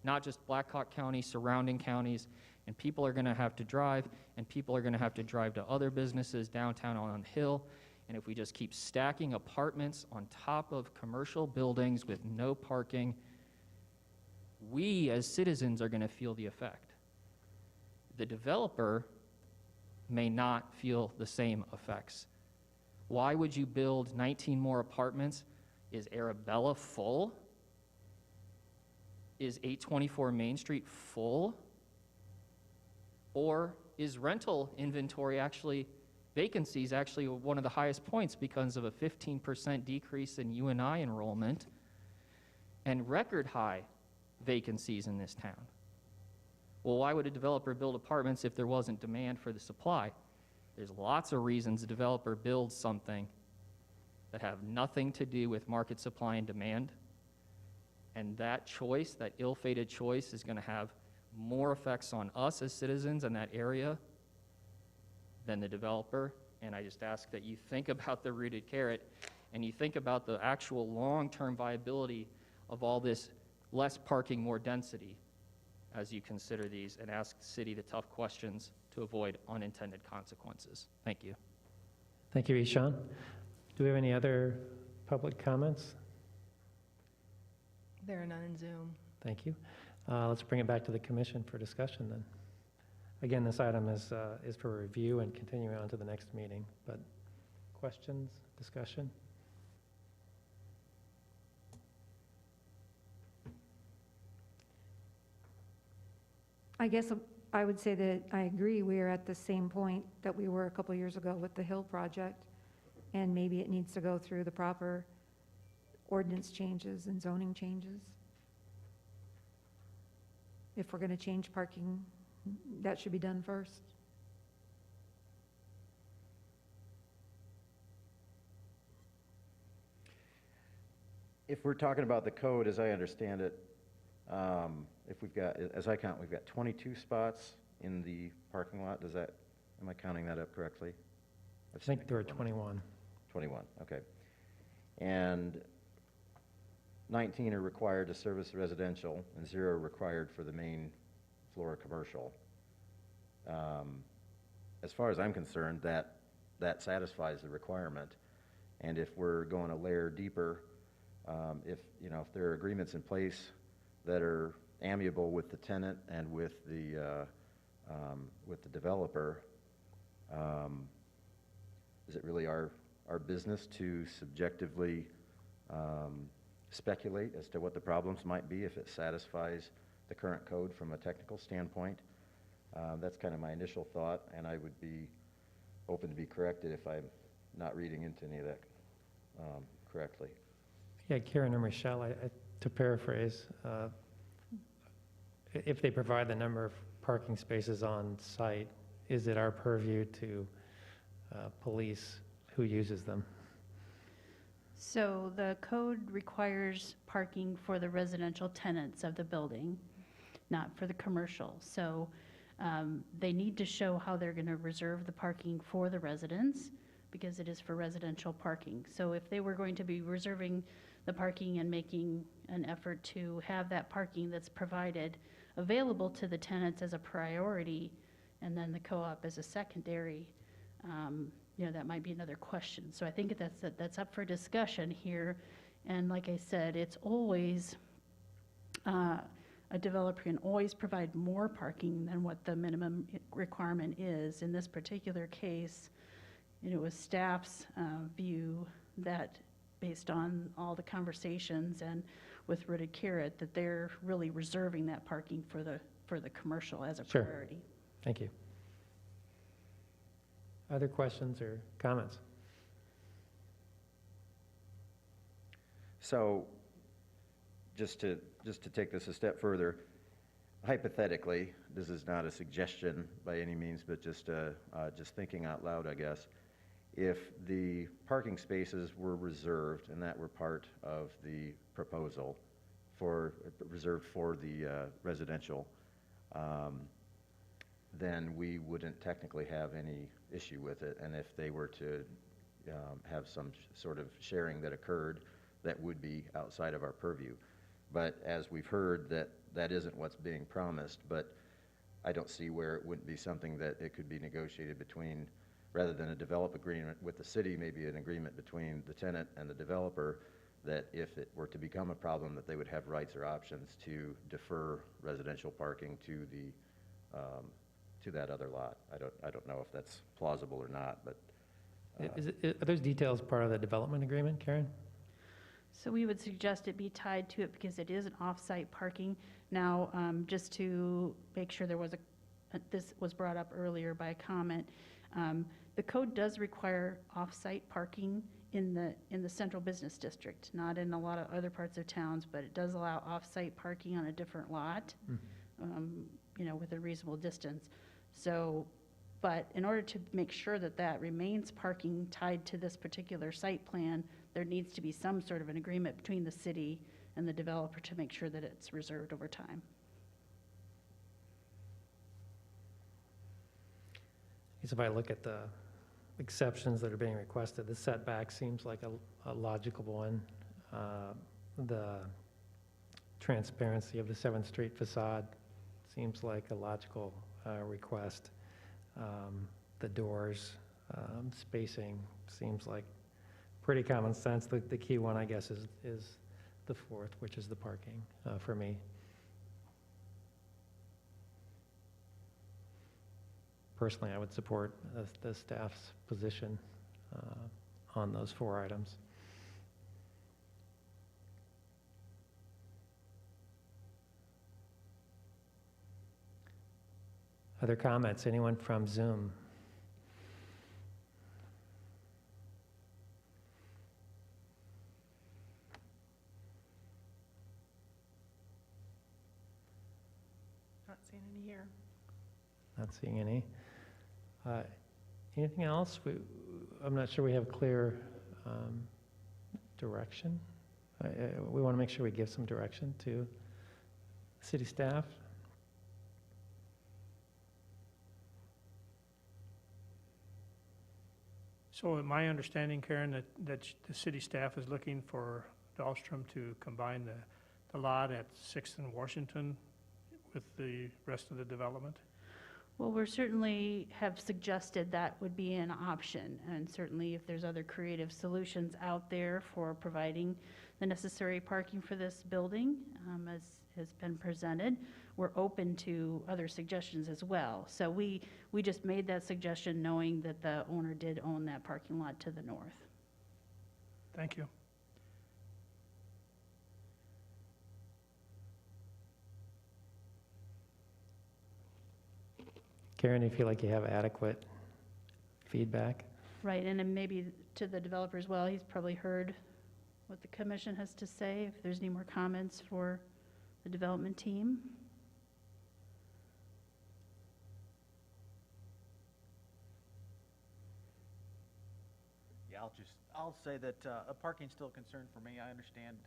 not just Black Hawk County, surrounding counties, and people are going to have to drive, and people are going to have to drive to other businesses downtown on the hill. And if we just keep stacking apartments on top of commercial buildings with no parking, we as citizens are going to feel the effect. The developer may not feel the same effects. Why would you build 19 more apartments? Is Arabella full? Is 824 Main Street full? Or is rental inventory vacancies actually one of the highest points because of a 15% decrease in UNI enrollment and record high vacancies in this town? Well, why would a developer build apartments if there wasn't demand for the supply? There's lots of reasons a developer builds something that have nothing to do with market supply and demand. And that choice, that ill-fated choice, is going to have more effects on us as citizens in that area than the developer. And I just ask that you think about the Rooted Carrot and you think about the actual long-term viability of all this less parking, more density as you consider these, and ask the city the tough questions to avoid unintended consequences. Thank you. Thank you, Ishan. Do we have any other public comments? There are none in Zoom. Thank you. Let's bring it back to the commission for discussion then. Again, this item is for review and continuing on to the next meeting, but questions, discussion? I guess I would say that I agree. We are at the same point that we were a couple years ago with the Hill project, and maybe it needs to go through the proper ordinance changes and zoning changes. If we're going to change parking, that should be done first. If we're talking about the code, as I understand it, if we've got, as I count, we've got 22 spots in the parking lot. Am I counting that up correctly? I think there are 21. 21, okay. And 19 are required to service residential and 0 are required for the main floor commercial. As far as I'm concerned, that satisfies the requirement. And if we're going a layer deeper, if there are agreements in place that are amiable with the tenant and with the developer, is it really our business to subjectively speculate as to what the problems might be if it satisfies the current code from a technical standpoint? That's kind of my initial thought, and I would be open to be corrected if I'm not reading into any of that correctly. Yeah, Karen or Michelle, to paraphrase, if they provide the number of parking spaces on site, is it our purview to police who uses them? So the code requires parking for the residential tenants of the building, not for the commercial. So they need to show how they're going to reserve the parking for the residents, because it is for residential parking. So if they were going to be reserving the parking and making an effort to have that parking that's provided available to the tenants as a priority, and then the co-op as a secondary, That might be another question. So I think that's up for discussion here. And like I said, it's always, a developer can always provide more parking than what the minimum requirement is. In this particular case, it was staff's view that, based on all the conversations and with Rooted Carrot, that they're really reserving that parking for the commercial as a Sure. priority. Thank you. Other questions or comments? So, just to take this a step further, hypothetically, this is not a suggestion by any means, but just thinking out loud, I guess. If the parking spaces were reserved, and that were part of the proposal, reserved for the residential, then we wouldn't technically have any issue with it. And if they were to have some sort of sharing that occurred, that would be outside of our purview. But as we've heard, that isn't what's being promised, but I don't see where it wouldn't be something that it could be negotiated between, rather than a develop agreement with the city, maybe an agreement between the tenant and the developer, that if it were to become a problem, that they would have rights or options to defer residential parking to that other lot. I don't know if that's plausible or not, but. Are those details part of the development agreement, Karen? So we would suggest it be tied to it because it is an off-site parking. Now, just to make sure this was brought up earlier by a comment, the code does require off-site parking in the central business district, not in a lot of other parts of towns, but it does allow off-site parking on a different lot, with a reasonable distance. So, but in order to make sure that remains parking tied to this particular site plan, there needs to be some sort of an agreement between the city and the developer to make sure that it's reserved over time. If I look at the exceptions that are being requested, the setback seems like a logical one. The transparency of the 7th Street facade seems like a logical request. The doors, spacing seems like pretty common sense. The key one, I guess, is the 4th, which is the parking for me. Personally, I would support the staff's position on those 4 items. Other comments? Anyone from Zoom? Not seeing any here. Not seeing any. Anything else? I'm not sure we have clear direction. We want to make sure we give some direction to city staff. So my understanding, Karen, that the city staff is looking for Dahlstrom to combine the lot at 6th and Washington with the rest of the development? Well, we certainly have suggested that would be an option, and certainly if there's other creative solutions out there for providing the necessary parking for this building, as has been presented, we're open to other suggestions as well. So we just made that suggestion knowing that the owner did own that parking lot to the north. Thank you. Karen, do you feel like you have adequate feedback? Right, and then maybe to the developer as well, he's probably heard what the commission has to say, if there's any more comments for the development team. Yeah, I'll say that parking's still a concern for me. I understand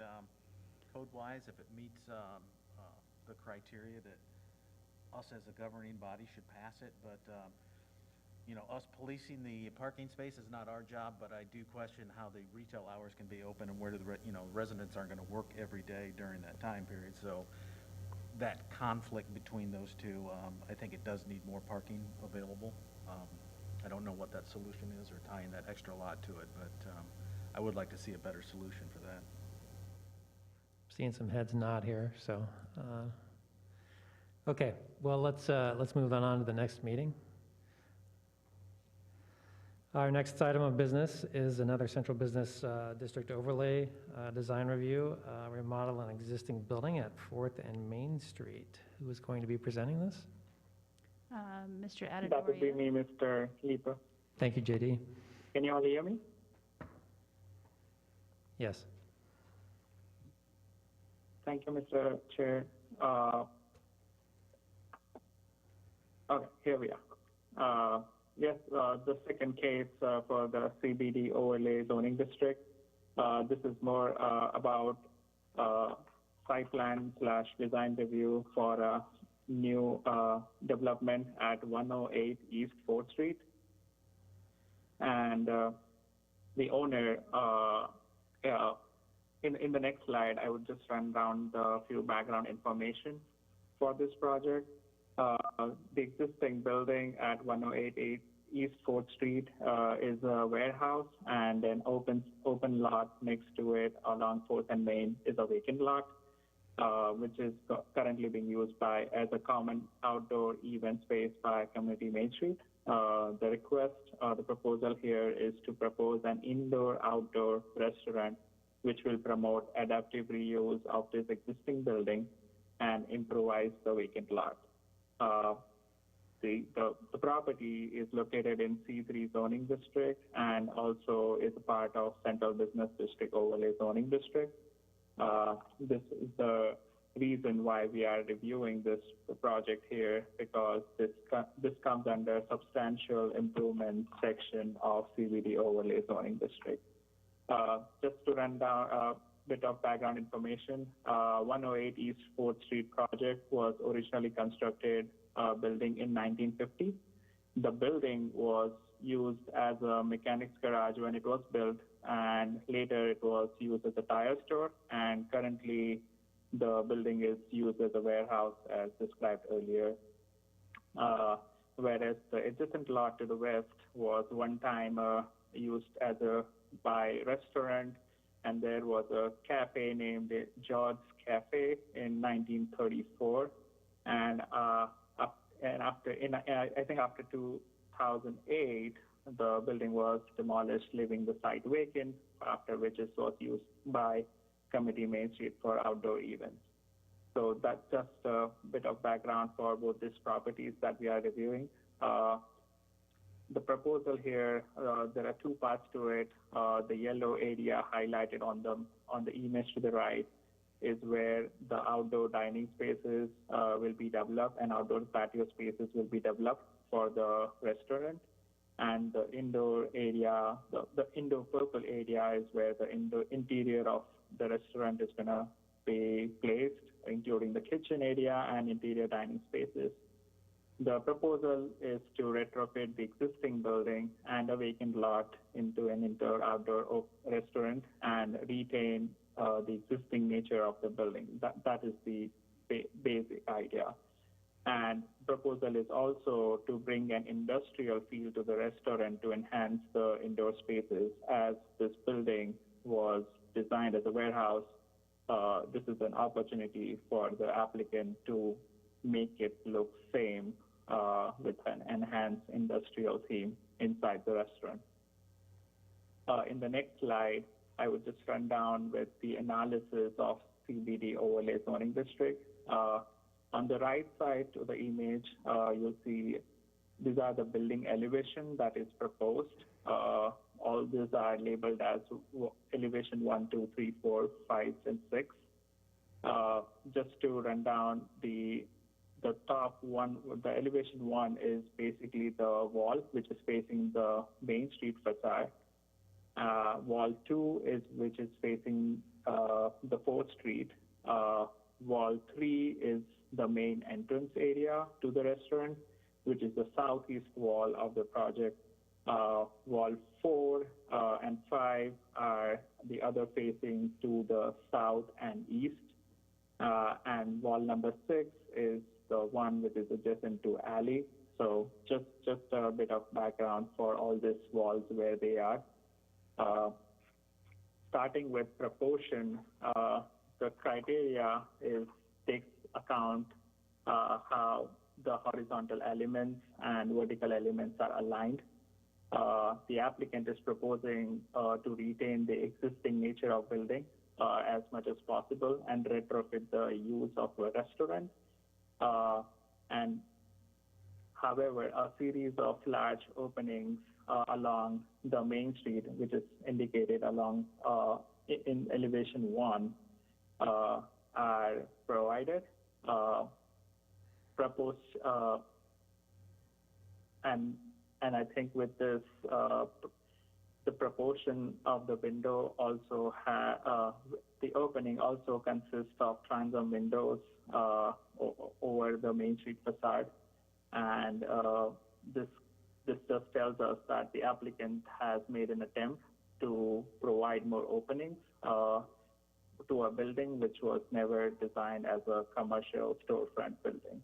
code-wise, if it meets the criteria, that us as a governing body should pass it, but us policing the parking space is not our job, but I do question how the retail hours can be open and where the residents aren't going to work every day during that time period. So that conflict between those two, I think it does need more parking available. I don't know what that solution is or tying that extra lot to it, but I would like to see a better solution for that. Seeing some heads nod here, so, okay, well, let's move on to the next meeting. Our next item of business is another central business district overlay design review, remodel an existing building at 4th and Main Street. Who is going to be presenting this? Mr. That would be Adedoria. me, Mr. Leeper. Thank you, JD. Can you all hear me? Yes. Thank you, Mr. Chair. Okay, here we are. Yes, the second case for the CBD overlay zoning district. This is more about site plan / design review for a new development at 108 East 4th Street. And the owner, in the next slide, I would just run down the few background information for this project. The existing building at 108 East 4th Street is a warehouse, and an open lot next to it along 4th and Main is a vacant lot, which is currently being used as a common outdoor event space by Community Main Street. The request, the proposal here is to propose an indoor-outdoor restaurant which will promote adaptive reuse of this existing building and improvise the vacant lot. The property is located in C3 zoning district and also is a part of Central Business District Overlay zoning district. This is the reason why we are reviewing this project here, because this comes under substantial improvement section of CBD Overlay zoning district. Just to run down a bit of background information, 108 East 4th Street project was originally constructed building in 1950. The building was used as a mechanics garage when it was built, and later it was used as a tire store, and currently the building is used as a warehouse as described earlier. Whereas the adjacent lot to the west was one time used as a restaurant, and there was a cafe named George's Cafe in 1934, and I think after 2008, the building was demolished, leaving the site vacant, after which it was used by Committee Main Street for outdoor events. So that's just a bit of background for both these properties that we are reviewing. The proposal here, there are two parts to it. The yellow area highlighted on the image to the right is where the outdoor dining spaces will be developed and outdoor patio spaces will be developed for the restaurant. And the indoor area, the indoor purple area is where the interior of the restaurant is going to be placed, including the kitchen area and interior dining spaces. The proposal is to retrofit the existing building and a vacant lot into an indoor-outdoor restaurant and retain the existing nature of the building. That is the basic idea. And proposal is also to bring an industrial feel to the restaurant to enhance the indoor spaces. As this building was designed as a warehouse, this is an opportunity for the applicant to make it look same with an enhanced industrial theme inside the restaurant. In the next slide, I would just run down with the analysis of CBD Overlay zoning district. On the right side to the image, you'll see these are the building elevation that is proposed. All these are labeled as elevation 1, 2, 3, 4, 5, and 6. Just to run down the top one, the elevation 1 is basically the wall, which is facing the Main Street facade. Wall 2 which is facing the 4th Street. Wall 3 is the main entrance area to the restaurant, which is the southeast wall of the project. Wall 4 and 5 are the other facing to the south and east. And wall number 6 is the one which is adjacent to alley. So just a bit of background for all these walls where they are. Starting with proportion, the criteria takes account how the horizontal elements and vertical elements are aligned. The applicant is proposing to retain the existing nature of building as much as possible and retrofit the use of a restaurant. And however, a series of large openings along the main street, which is indicated along in elevation 1, are provided. Proposed, and I think with this, the proportion of the window also the opening also consists of transom windows over the main street facade, and this just tells us that the applicant has made an attempt to provide more openings to a building which was never designed as a commercial storefront building.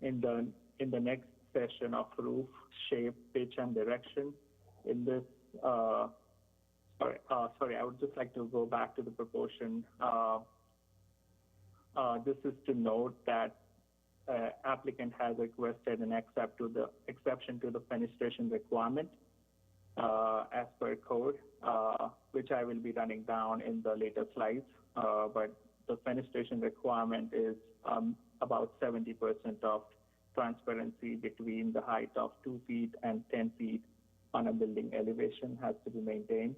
In the next session of roof shape, pitch, and direction, in this, sorry, I would just like to go back to the proportion. This is to note that applicant has requested an exception to the fenestration requirement as per code, which I will be running down in the later slides. But the fenestration requirement is about 70% of transparency between the height of 2 feet and 10 feet on a building elevation has to be maintained.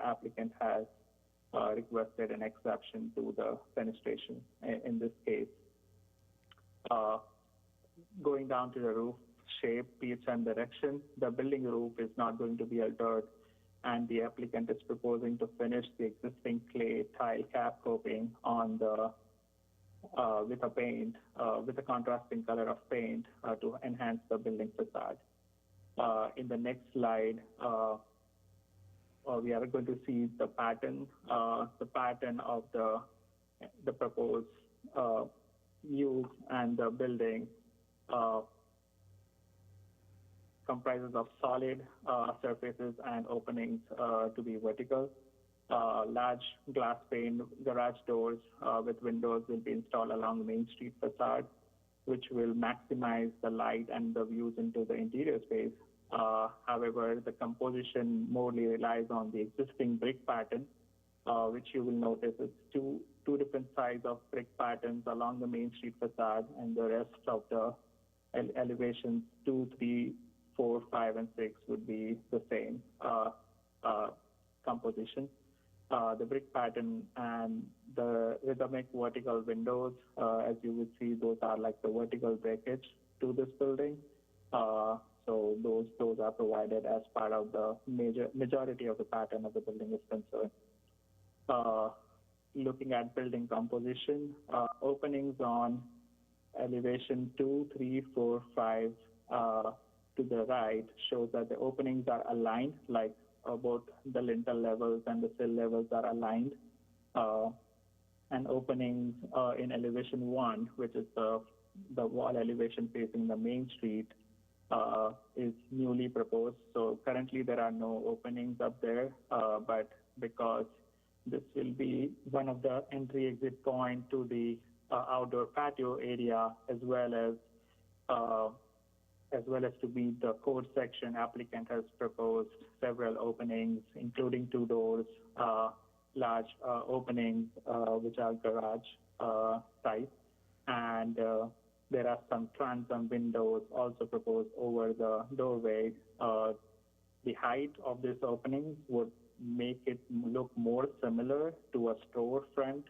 Applicant has requested an exception to the fenestration in this case. Going down to the roof shape, pitch, and direction, the building roof is not going to be altered, and the applicant is proposing to finish the existing clay tile cap coping on the with a contrasting color of paint to enhance the building facade. In the next slide, we are going to see the pattern of the proposed use, and the building comprises of solid surfaces and openings to be vertical. Large glass pane garage doors with windows will be installed along the main street facade, which will maximize the light and the views into the interior space. However, the composition mostly relies on the existing brick pattern, which you will notice is two different sizes of brick patterns along the main street facade, and the rest of the elevations 2, 3, 4, 5, and 6 would be the same composition. The brick pattern and the rhythmic vertical windows, as you would see, those are like the vertical breakage to this building. So those are provided as part of the majority of the pattern of the building is concerned. Looking at building composition, openings on elevation 2, 3, 4, 5 to the right shows that the openings are aligned, like both the lintel levels and the sill levels are aligned. And openings in elevation 1, which is the wall elevation facing the main street, is newly proposed. So currently there are no openings up there, but because this will be one of the entry-exit point to the outdoor patio area, as well as to meet the code section, applicant has proposed several openings, including 2 doors, large openings, which are garage type, and there are some transom windows also proposed over the doorway. The height of this opening would make it look more similar to a storefront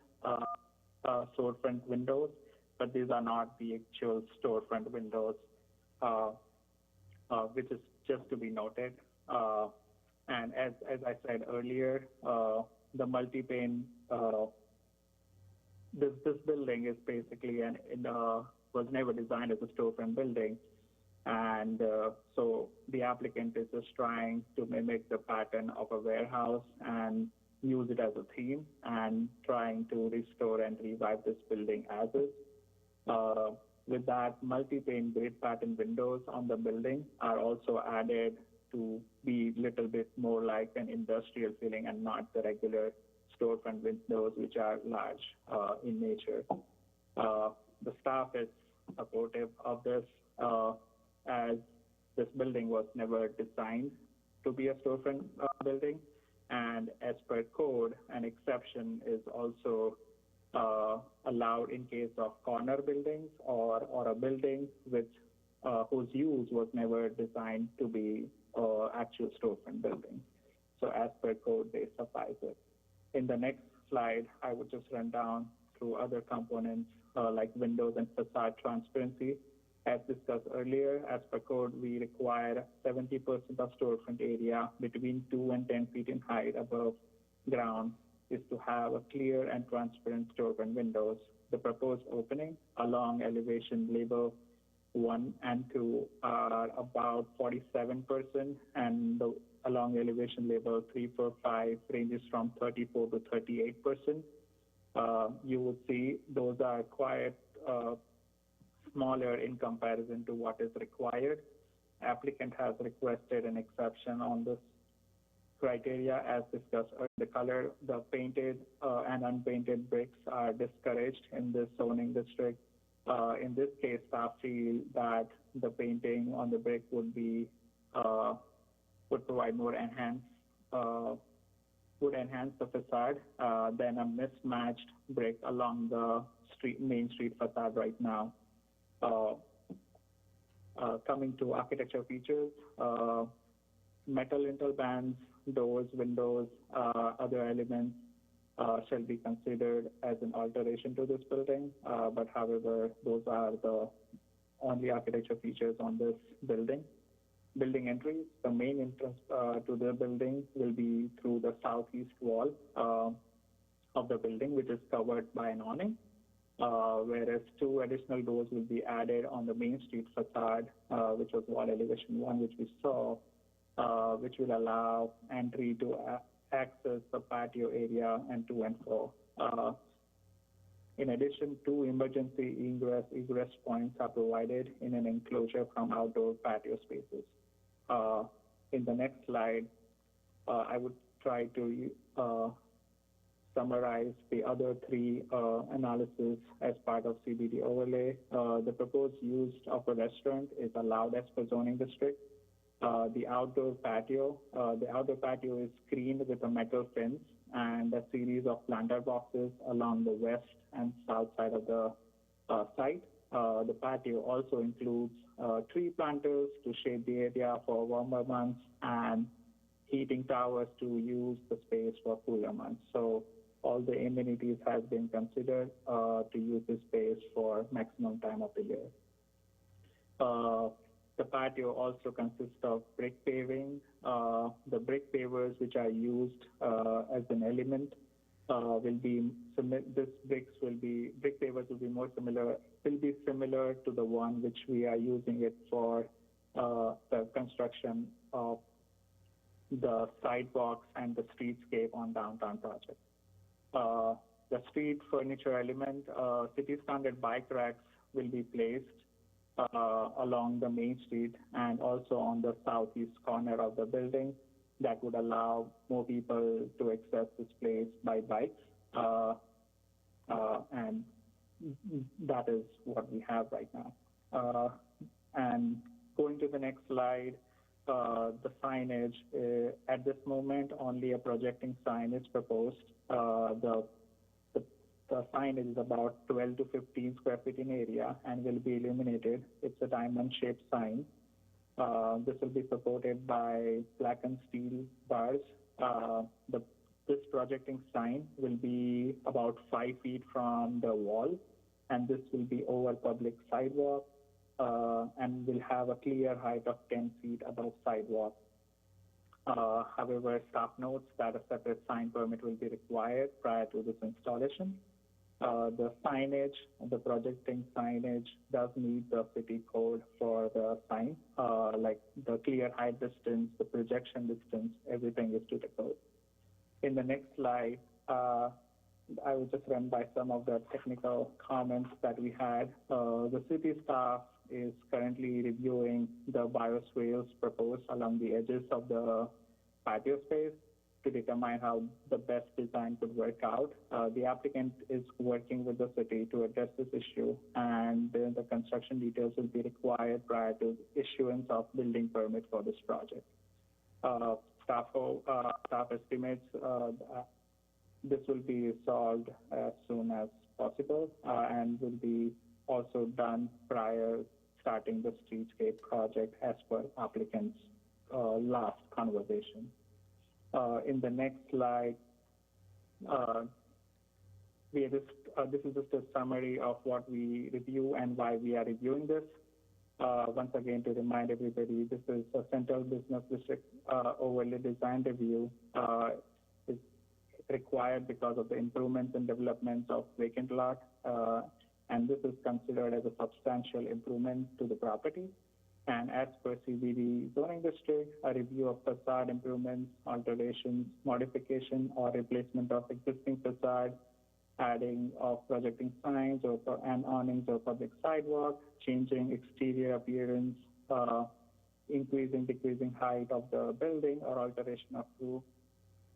windows, but these are not the actual storefront windows, which is just to be noted. And as I said earlier, the multi-pane, this building is basically was never designed as a storefront building. And so the applicant is just trying to mimic the pattern of a warehouse and use it as a theme, and trying to restore and revive this building as is. With that, multi-pane grid pattern windows on the building are also added to be little bit more like an industrial feeling and not the regular storefront windows, which are large in nature. The staff is supportive of this as this building was never designed to be a storefront building. And as per code, an exception is also allowed in case of corner buildings or a building which whose use was never designed to be actual storefront building. So as per code, they suffice it. In the next slide, I would just run down through other components like windows and facade transparency. As discussed earlier, as per code, we require 70% of storefront area between 2 and 10 feet in height above ground is to have a clear and transparent storefront windows. The proposed opening along elevation label 1 and 2 are about 47%, and the along elevation label 3, 4, 5 ranges from 34 to 38%. You would see those are quite smaller in comparison to what is required. Applicant has requested an exception on this criteria as discussed earlier. The color, the painted and unpainted bricks are discouraged in this zoning district. In this case, staff feel that the painting on the brick would be would provide more would enhance the facade than a mismatched brick along the main street facade right now. Coming to architecture features, metal lintel bands, doors, windows, other elements shall be considered as an alteration to this building. But however, those are the only architecture features on this building. Building entries, the main entrance to the building will be through the southeast wall of the building, which is covered by an awning. Whereas 2 additional doors will be added on the main street facade, which was wall elevation 1, which we saw, which will allow entry to access the patio area and 2 and 4. In addition, 2 emergency egress points are provided in an enclosure from outdoor patio spaces. In the next slide, I would try to summarize the other 3 analysis as part of CBD overlay. The proposed use of a restaurant is allowed as per zoning district. The outdoor patio is screened with a metal fence and a series of planter boxes along the west and south side of the site. The patio also includes tree planters to shade the area for warmer months and heating towers to use the space for cooler months. So all the amenities have been considered to use this space for maximum time of the year. The patio also consists of brick paving. The brick pavers which are used as an element will be brick pavers will be similar to the one which we are using it for the construction of the sidewalks and the streetscape on downtown project. The street furniture element, city standard bike racks will be placed along the main street and also on the southeast corner of the building. That would allow more people to access this place by bikes. And that is what we have right now. And going to the next slide, the signage, at this moment, only a projecting sign is proposed. The sign is about 12 to 15 square feet in area and will be illuminated. It's a diamond-shaped sign. This will be supported by blackened steel bars. This projecting sign will be about 5 feet from the wall, and this will be over public sidewalk and will have a clear height of 10 feet above sidewalk. However, staff notes that a separate sign permit will be required prior to this installation. The signage, the projecting signage does meet the city code for the sign, like the clear height distance, the projection distance, everything is to the code. In the next slide, I will just run by some of the technical comments that we had. The city staff is currently reviewing the bioswales proposed along the edges of the patio space to determine how the best design could work out. The applicant is working with the city to address this issue, and the construction details will be required prior to issuance of building permit for this project. Staff estimates this will be solved as soon as possible and will be also done prior starting the streetscape project as per applicant's last conversation. In the next slide, this is just a summary of what we review and why we are reviewing this. Once again, to remind everybody, this is a central business district overlay design review. It's required because of the improvements and developments of vacant lot, and this is considered as a substantial improvement to the property. And as per CBD zoning district, a review of facade improvements, alterations, modification, or replacement of existing facade, adding of projecting signs and awnings or public sidewalk, changing exterior appearance, increasing, decreasing height of the building, or alteration of roof.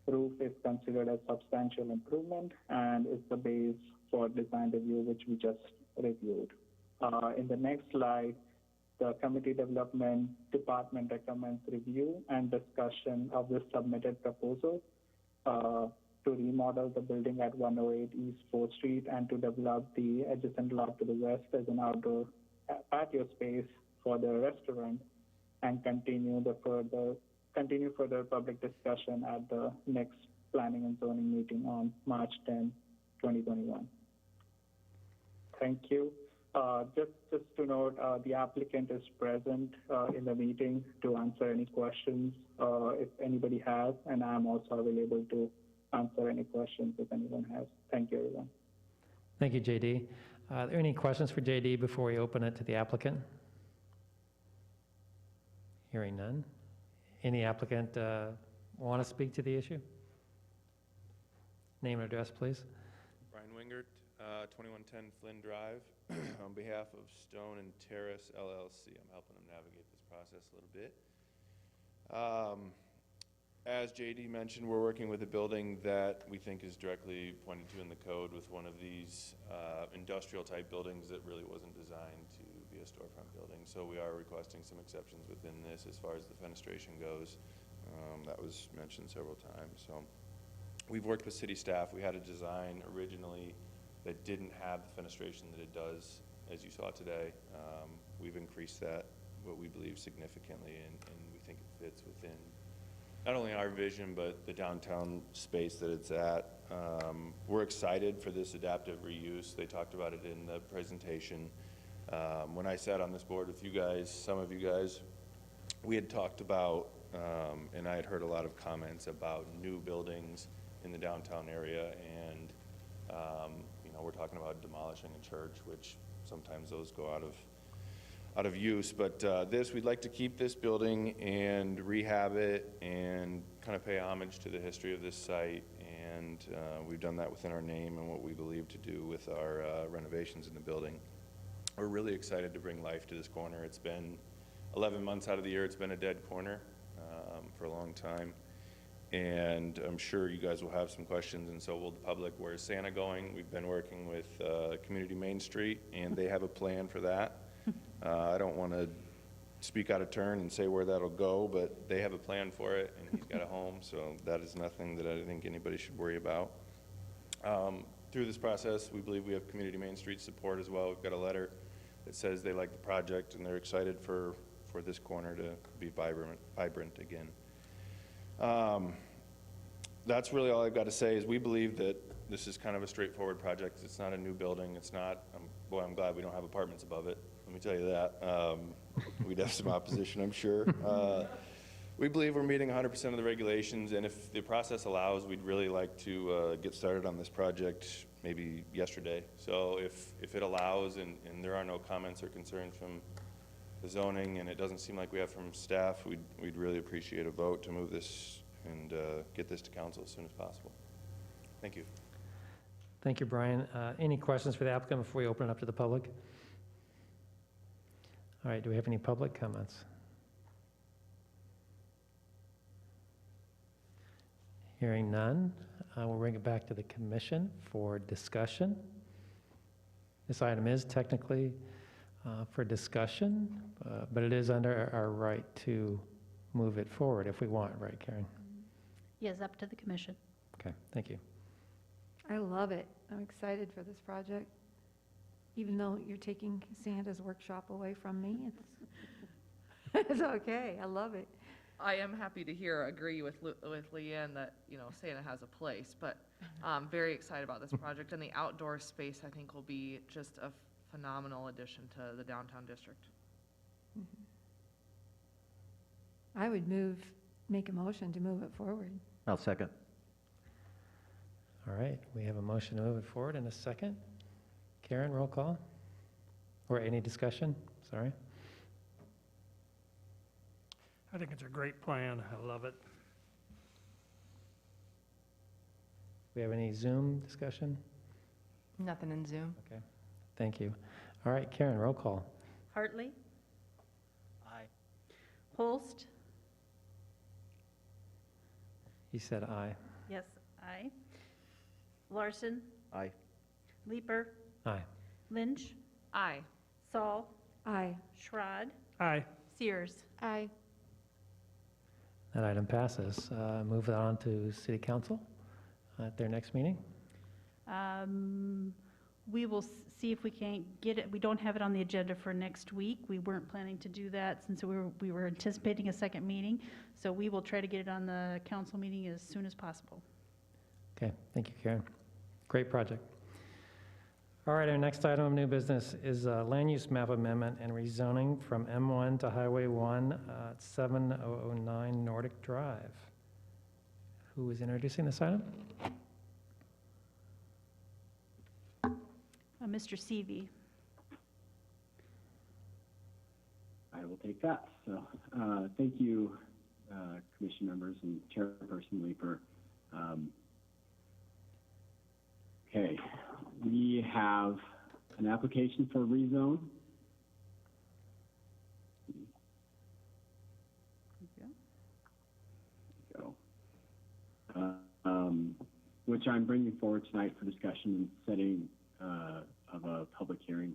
Roof is considered a substantial improvement and is the base for design review, which we just reviewed. In the next slide, the committee development department recommends review and discussion of the submitted proposal to remodel the building at 108 East 4th Street and to develop the adjacent lot to the west as an outdoor patio space for the restaurant, and continue further public discussion at the next planning and zoning meeting on March 10, 2021. Thank you. Just to note, the applicant is present in the meeting to answer any questions if anybody has, and I'm also available to answer any questions if anyone has. Thank you, everyone. Thank you, JD. Are there any questions for JD before we open it to the applicant? Hearing none. Any applicant want to speak to the issue? Name and address, please. Brian Wingert, 2110 Flynn Drive. On behalf of Stone and Terrace LLC, I'm helping them navigate this process a little bit. As JD mentioned, we're working with a building that we think is directly pointed to in the code with one of these industrial type buildings that really wasn't designed to be a storefront building. So we are requesting some exceptions within this as far as the fenestration goes. That was mentioned several times. So we've worked with city staff. We had a design originally that didn't have the fenestration that it does, as you saw today. We've increased that, what we believe, significantly, and we think it fits within not only our vision, but the downtown space that it's at. We're excited for this adaptive reuse. They talked about it in the presentation. When I sat on this board with you guys, some of you guys, we had talked about, and I had heard a lot of comments about new buildings in the downtown area, and we're talking about demolishing a church, which sometimes those go out of use. But we'd like to keep this building and rehab it and kind of pay homage to the history of this site. And we've done that within our name and what we believe to do with our renovations in the building. We're really excited to bring life to this corner. It's been 11 months out of the year, it's been a dead corner for a long time. And I'm sure you guys will have some questions, and so will the public. Where's Santa going? We've been working with Community Main Street, and they have a plan for that. I don't want to speak out of turn and say where that'll go, but they have a plan for it, and he's got a home, so that is nothing that I think anybody should worry about. Through this process, we believe we have Community Main Street support as well. We've got a letter that says they like the project, and they're excited for this corner to be vibrant again. That's really all I've got to say. Is we believe that this is kind of a straightforward project. It's not a new building. It's not, boy, I'm glad we don't have apartments above it. Let me tell you that. We'd have some opposition, I'm sure. We believe we're meeting 100% of the regulations, and if the process allows, we'd really like to get started on this project maybe yesterday. So if it allows and there are no comments or concerns from the zoning, and it doesn't seem like we have from staff, we'd really appreciate a vote to move this and get this to council as soon as possible. Thank you. Thank you, Brian. Any questions for the applicant before we open it up to the public? All right, do we have any public comments? Hearing none, we'll bring it back to the commission for discussion. This item is technically for discussion, but it is under our right to move it forward if we want, right, Karen? Yes, up to the commission. Okay, thank you. I love it. I'm excited for this project. Even though you're taking Santa's workshop away from me, it's okay. I love it. I am happy to agree with Leanne that, Santa has a place, but I'm very excited about this project, and the outdoor space, I think, will be just a phenomenal addition to the downtown district. I would make a motion to move it forward. I'll second. All right, we have a motion to move it forward in a second. Karen, roll call? Or any discussion? Sorry. I think it's a great plan. I love it. We have any Zoom discussion? Nothing in Zoom. Okay, thank you. All right, Karen, roll call. Hartley, Aye. Holst, He said aye. yes, aye. Larson, Aye. Leeper, Aye. Lynch, Aye. Saul, Aye. Schrod, Aye. Sears. Aye. That item passes. Move that on to City Council at their next meeting. We will see if we can get it. We don't have it on the agenda for next week. We weren't planning to do that since we were anticipating a second meeting. So we will try to get it on the council meeting as soon as possible. Okay, thank you, Karen. Great project. All right, our next item of new business is land use map amendment and rezoning from M1 to Highway 1 at 7009 Nordic Drive. Who is introducing this item? Mr. Seavey. I will take that. So thank you, commission members and Chairperson Leeper. Okay, we have an application for rezone. Which I'm bringing forward tonight for discussion and setting of a public hearing.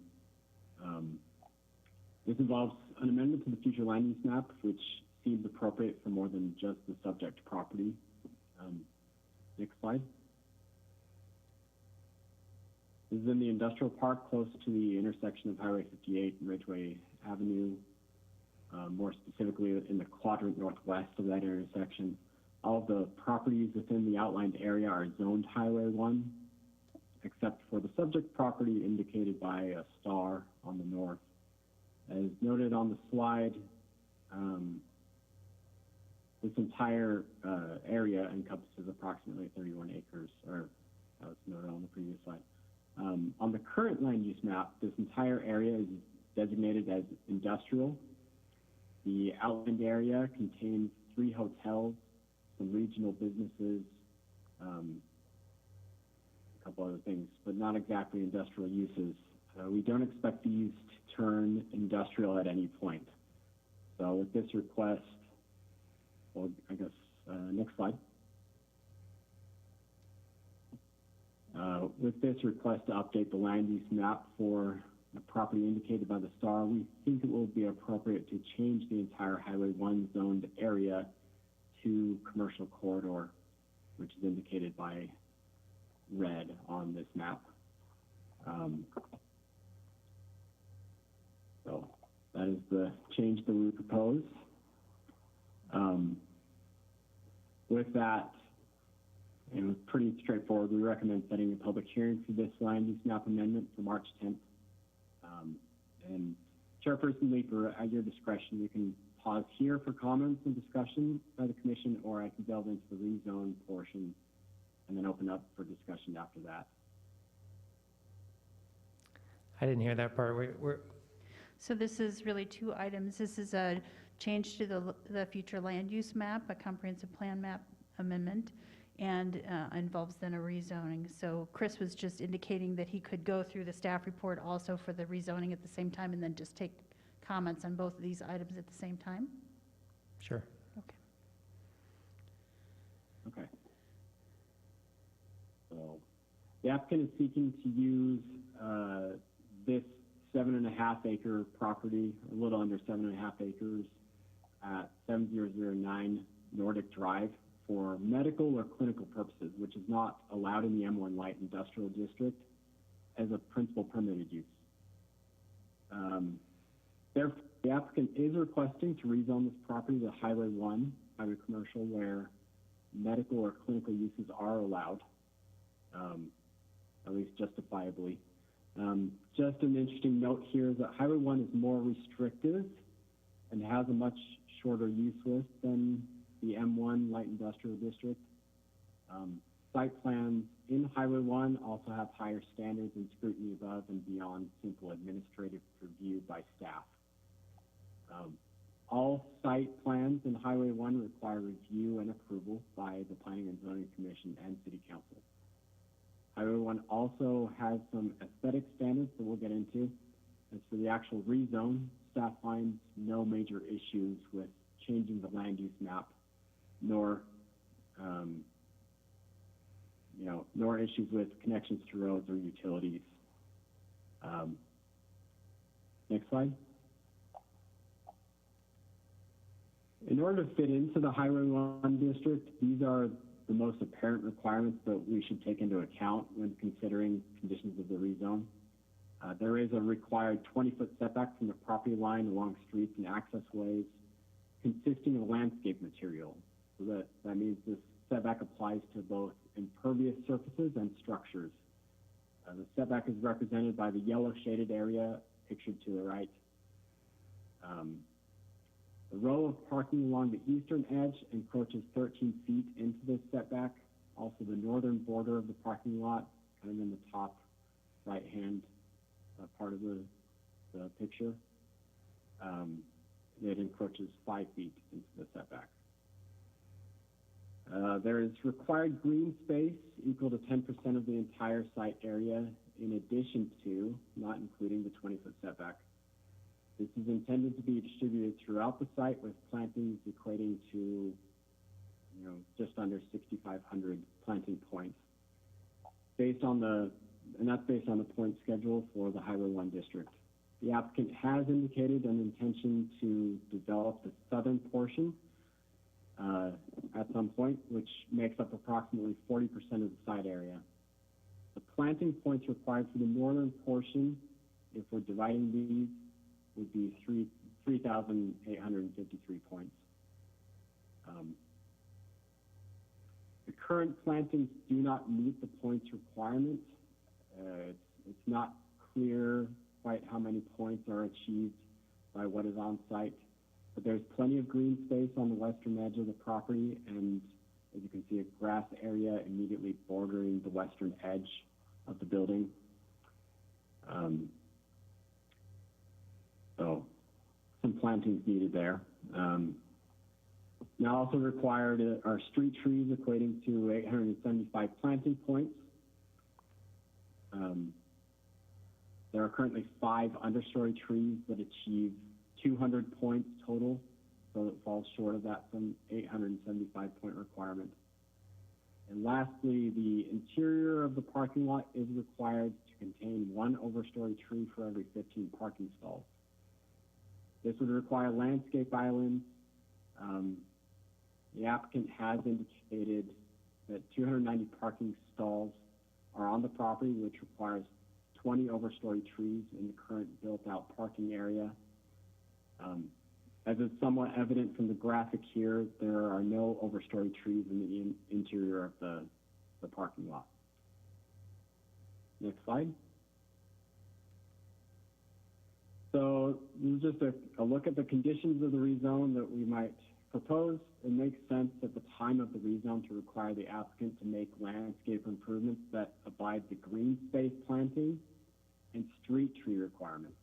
This involves an amendment to the future land use map, which seems appropriate for more than just the subject property. Next slide. This is in the industrial park close to the intersection of Highway 58 and Ridgeway Avenue, more specifically in the quadrant northwest of that intersection. All of the properties within the outlined area are zoned Highway 1, except for the subject property indicated by a star on the north. As noted on the slide, this entire area encompasses approximately 31 acres, or that was noted on the previous slide. On the current land use map, this entire area is designated as industrial. The outlined area contains 3 hotels, some regional businesses, a couple other things, but not exactly industrial uses. We don't expect these to turn industrial at any point. So with this request, well, I guess, next slide. With this request to update the land use map for the property indicated by the star, we think it will be appropriate to change the entire Highway 1 zoned area to commercial corridor, which is indicated by red on this map. So that is the change that we propose. With that, it was pretty straightforward. We recommend setting a public hearing for this land use map amendment for March 10th. And Chairperson Leeper, at your discretion, you can pause here for comments and discussion by the commission, or I can delve into the rezone portion and then open up for discussion after that. I didn't hear that part. So this is really 2 items. This is a change to the future land use map, a comprehensive plan map amendment, and involves then a rezoning. So Chris was just indicating that he could go through the staff report also for the rezoning at the same time and then just take comments on both of these items at the same time? Sure. Okay. Okay. So the applicant is seeking to use this 7.5 acre property, a little under 7.5 acres at 7009 Nordic Drive for medical or clinical purposes, which is not allowed in the M1 Light Industrial District as a principal permitted use. Therefore, the applicant is requesting to rezone this property to Highway 1, highway commercial, where medical or clinical uses are allowed, at least justifiably. Just an interesting note here is that Highway 1 is more restrictive and has a much shorter use list than the M1 Light Industrial District. Site plans in Highway 1 also have higher standards and scrutiny above and beyond simple administrative review by staff. All site plans in Highway 1 require review and approval by the Planning and Zoning Commission and City Council. Highway 1 also has some aesthetic standards that we'll get into. As for the actual rezone, staff finds no major issues with changing the land use map, nor nor issues with connections to roads or utilities. Next slide. In order to fit into the Highway 1 district, these are the most apparent requirements that we should take into account when considering conditions of the rezone. There is a required 20-foot setback from the property line along streets and access ways consisting of landscape material. So that means this setback applies to both impervious surfaces and structures. The setback is represented by the yellow shaded area pictured to the right. The row of parking along the eastern edge encroaches 13 feet into this setback. Also, the northern border of the parking lot, kind of in the top right-hand part of the picture, it encroaches 5 feet into the setback. There is required green space equal to 10% of the entire site area, in addition to, not including the 20-foot setback. This is intended to be distributed throughout the site with plantings equating to, just under 6,500 planting points. And that's based on the point schedule for the Highway 1 district. The applicant has indicated an intention to develop the southern portion at some point, which makes up approximately 40% of the site area. The planting points required for the northern portion, if we're dividing these, would be 3,853 points. The current plantings do not meet the points requirement. It's not clear quite how many points are achieved by what is on site, but there's plenty of green space on the western edge of the property, and as you can see, a grass area immediately bordering the western edge of the building. So some plantings needed there. Now also required are street trees equating to 875 planting points. There are currently 5 understory trees that achieve 200 points total, so it falls short of that 875 point requirement. And lastly, the interior of the parking lot is required to contain 1 overstory tree for every 15 parking stalls. This would require landscape islands. The applicant has indicated that 290 parking stalls are on the property, which requires 20 overstory trees in the current built-out parking area. As is somewhat evident from the graphic here, there are no overstory trees in the interior of the parking lot. Next slide. So this is just a look at the conditions of the rezone that we might propose. It makes sense at the time of the rezone to require the applicant to make landscape improvements that abide the green space planting and street tree requirements.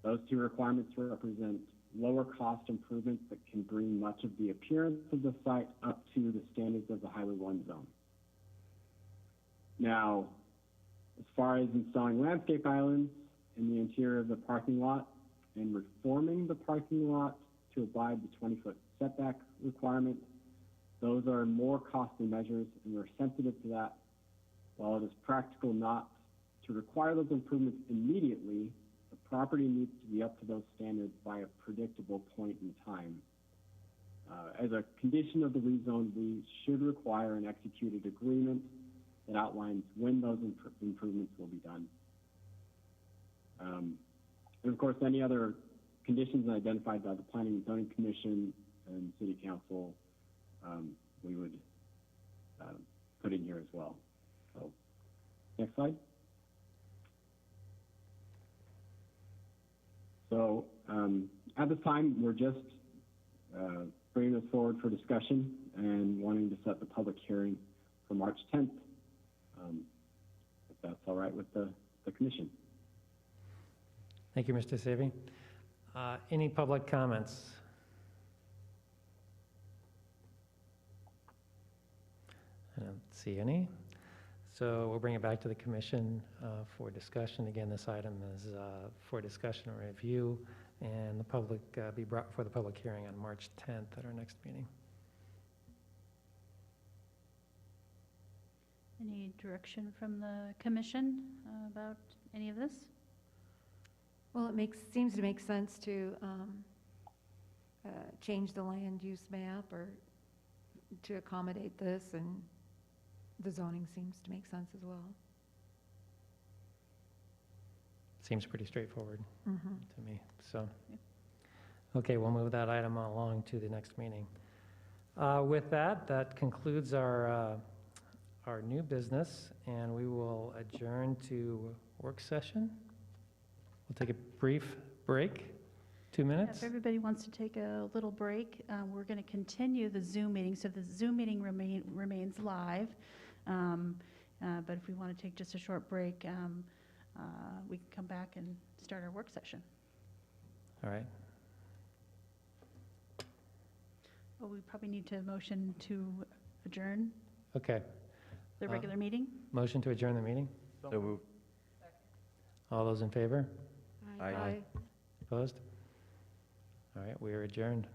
Those 2 requirements represent lower cost improvements that can bring much of the appearance of the site up to the standards of the Highway 1 zone. Now, as far as installing landscape islands in the interior of the parking lot and reforming the parking lot to abide the 20-foot setback requirement, those are more costly measures, and we're sensitive to that. While it is practical not to require those improvements immediately, the property needs to be up to those standards by a predictable point in time. As a condition of the rezone, we should require an executed agreement that outlines when those improvements will be done. And of course, any other conditions identified by the Planning and Zoning Commission and City Council, we would put in here as well. So, next slide. So at this time, we're just bringing this forward for discussion and wanting to set the public hearing for March 10th, if that's all right with the commission. Thank you, Mr. Savy. Any public comments? I don't see any. So we'll bring it back to the commission for discussion. Again, this item is for discussion or review, and the public be brought for the public hearing on March 10th at our next meeting. Any direction from the commission about any of this? Well, it seems to make sense to change the land use map or to accommodate this, and the zoning seems to make sense as well. Seems pretty straightforward Mm-hmm. to me. So, okay, we'll move that item along to the next meeting. With that, that concludes our new business, and we will adjourn to work session. We'll take a brief break, 2 minutes. If everybody wants to take a little break, we're going to continue the Zoom meeting. So the Zoom meeting remains live. But if we want to take just a short break, we can come back and start our work session. All right. Well, we probably need to motion to adjourn Okay. the regular meeting. Motion to adjourn the meeting? So moved. All those in favor? Aye. Opposed? All right, we are adjourned.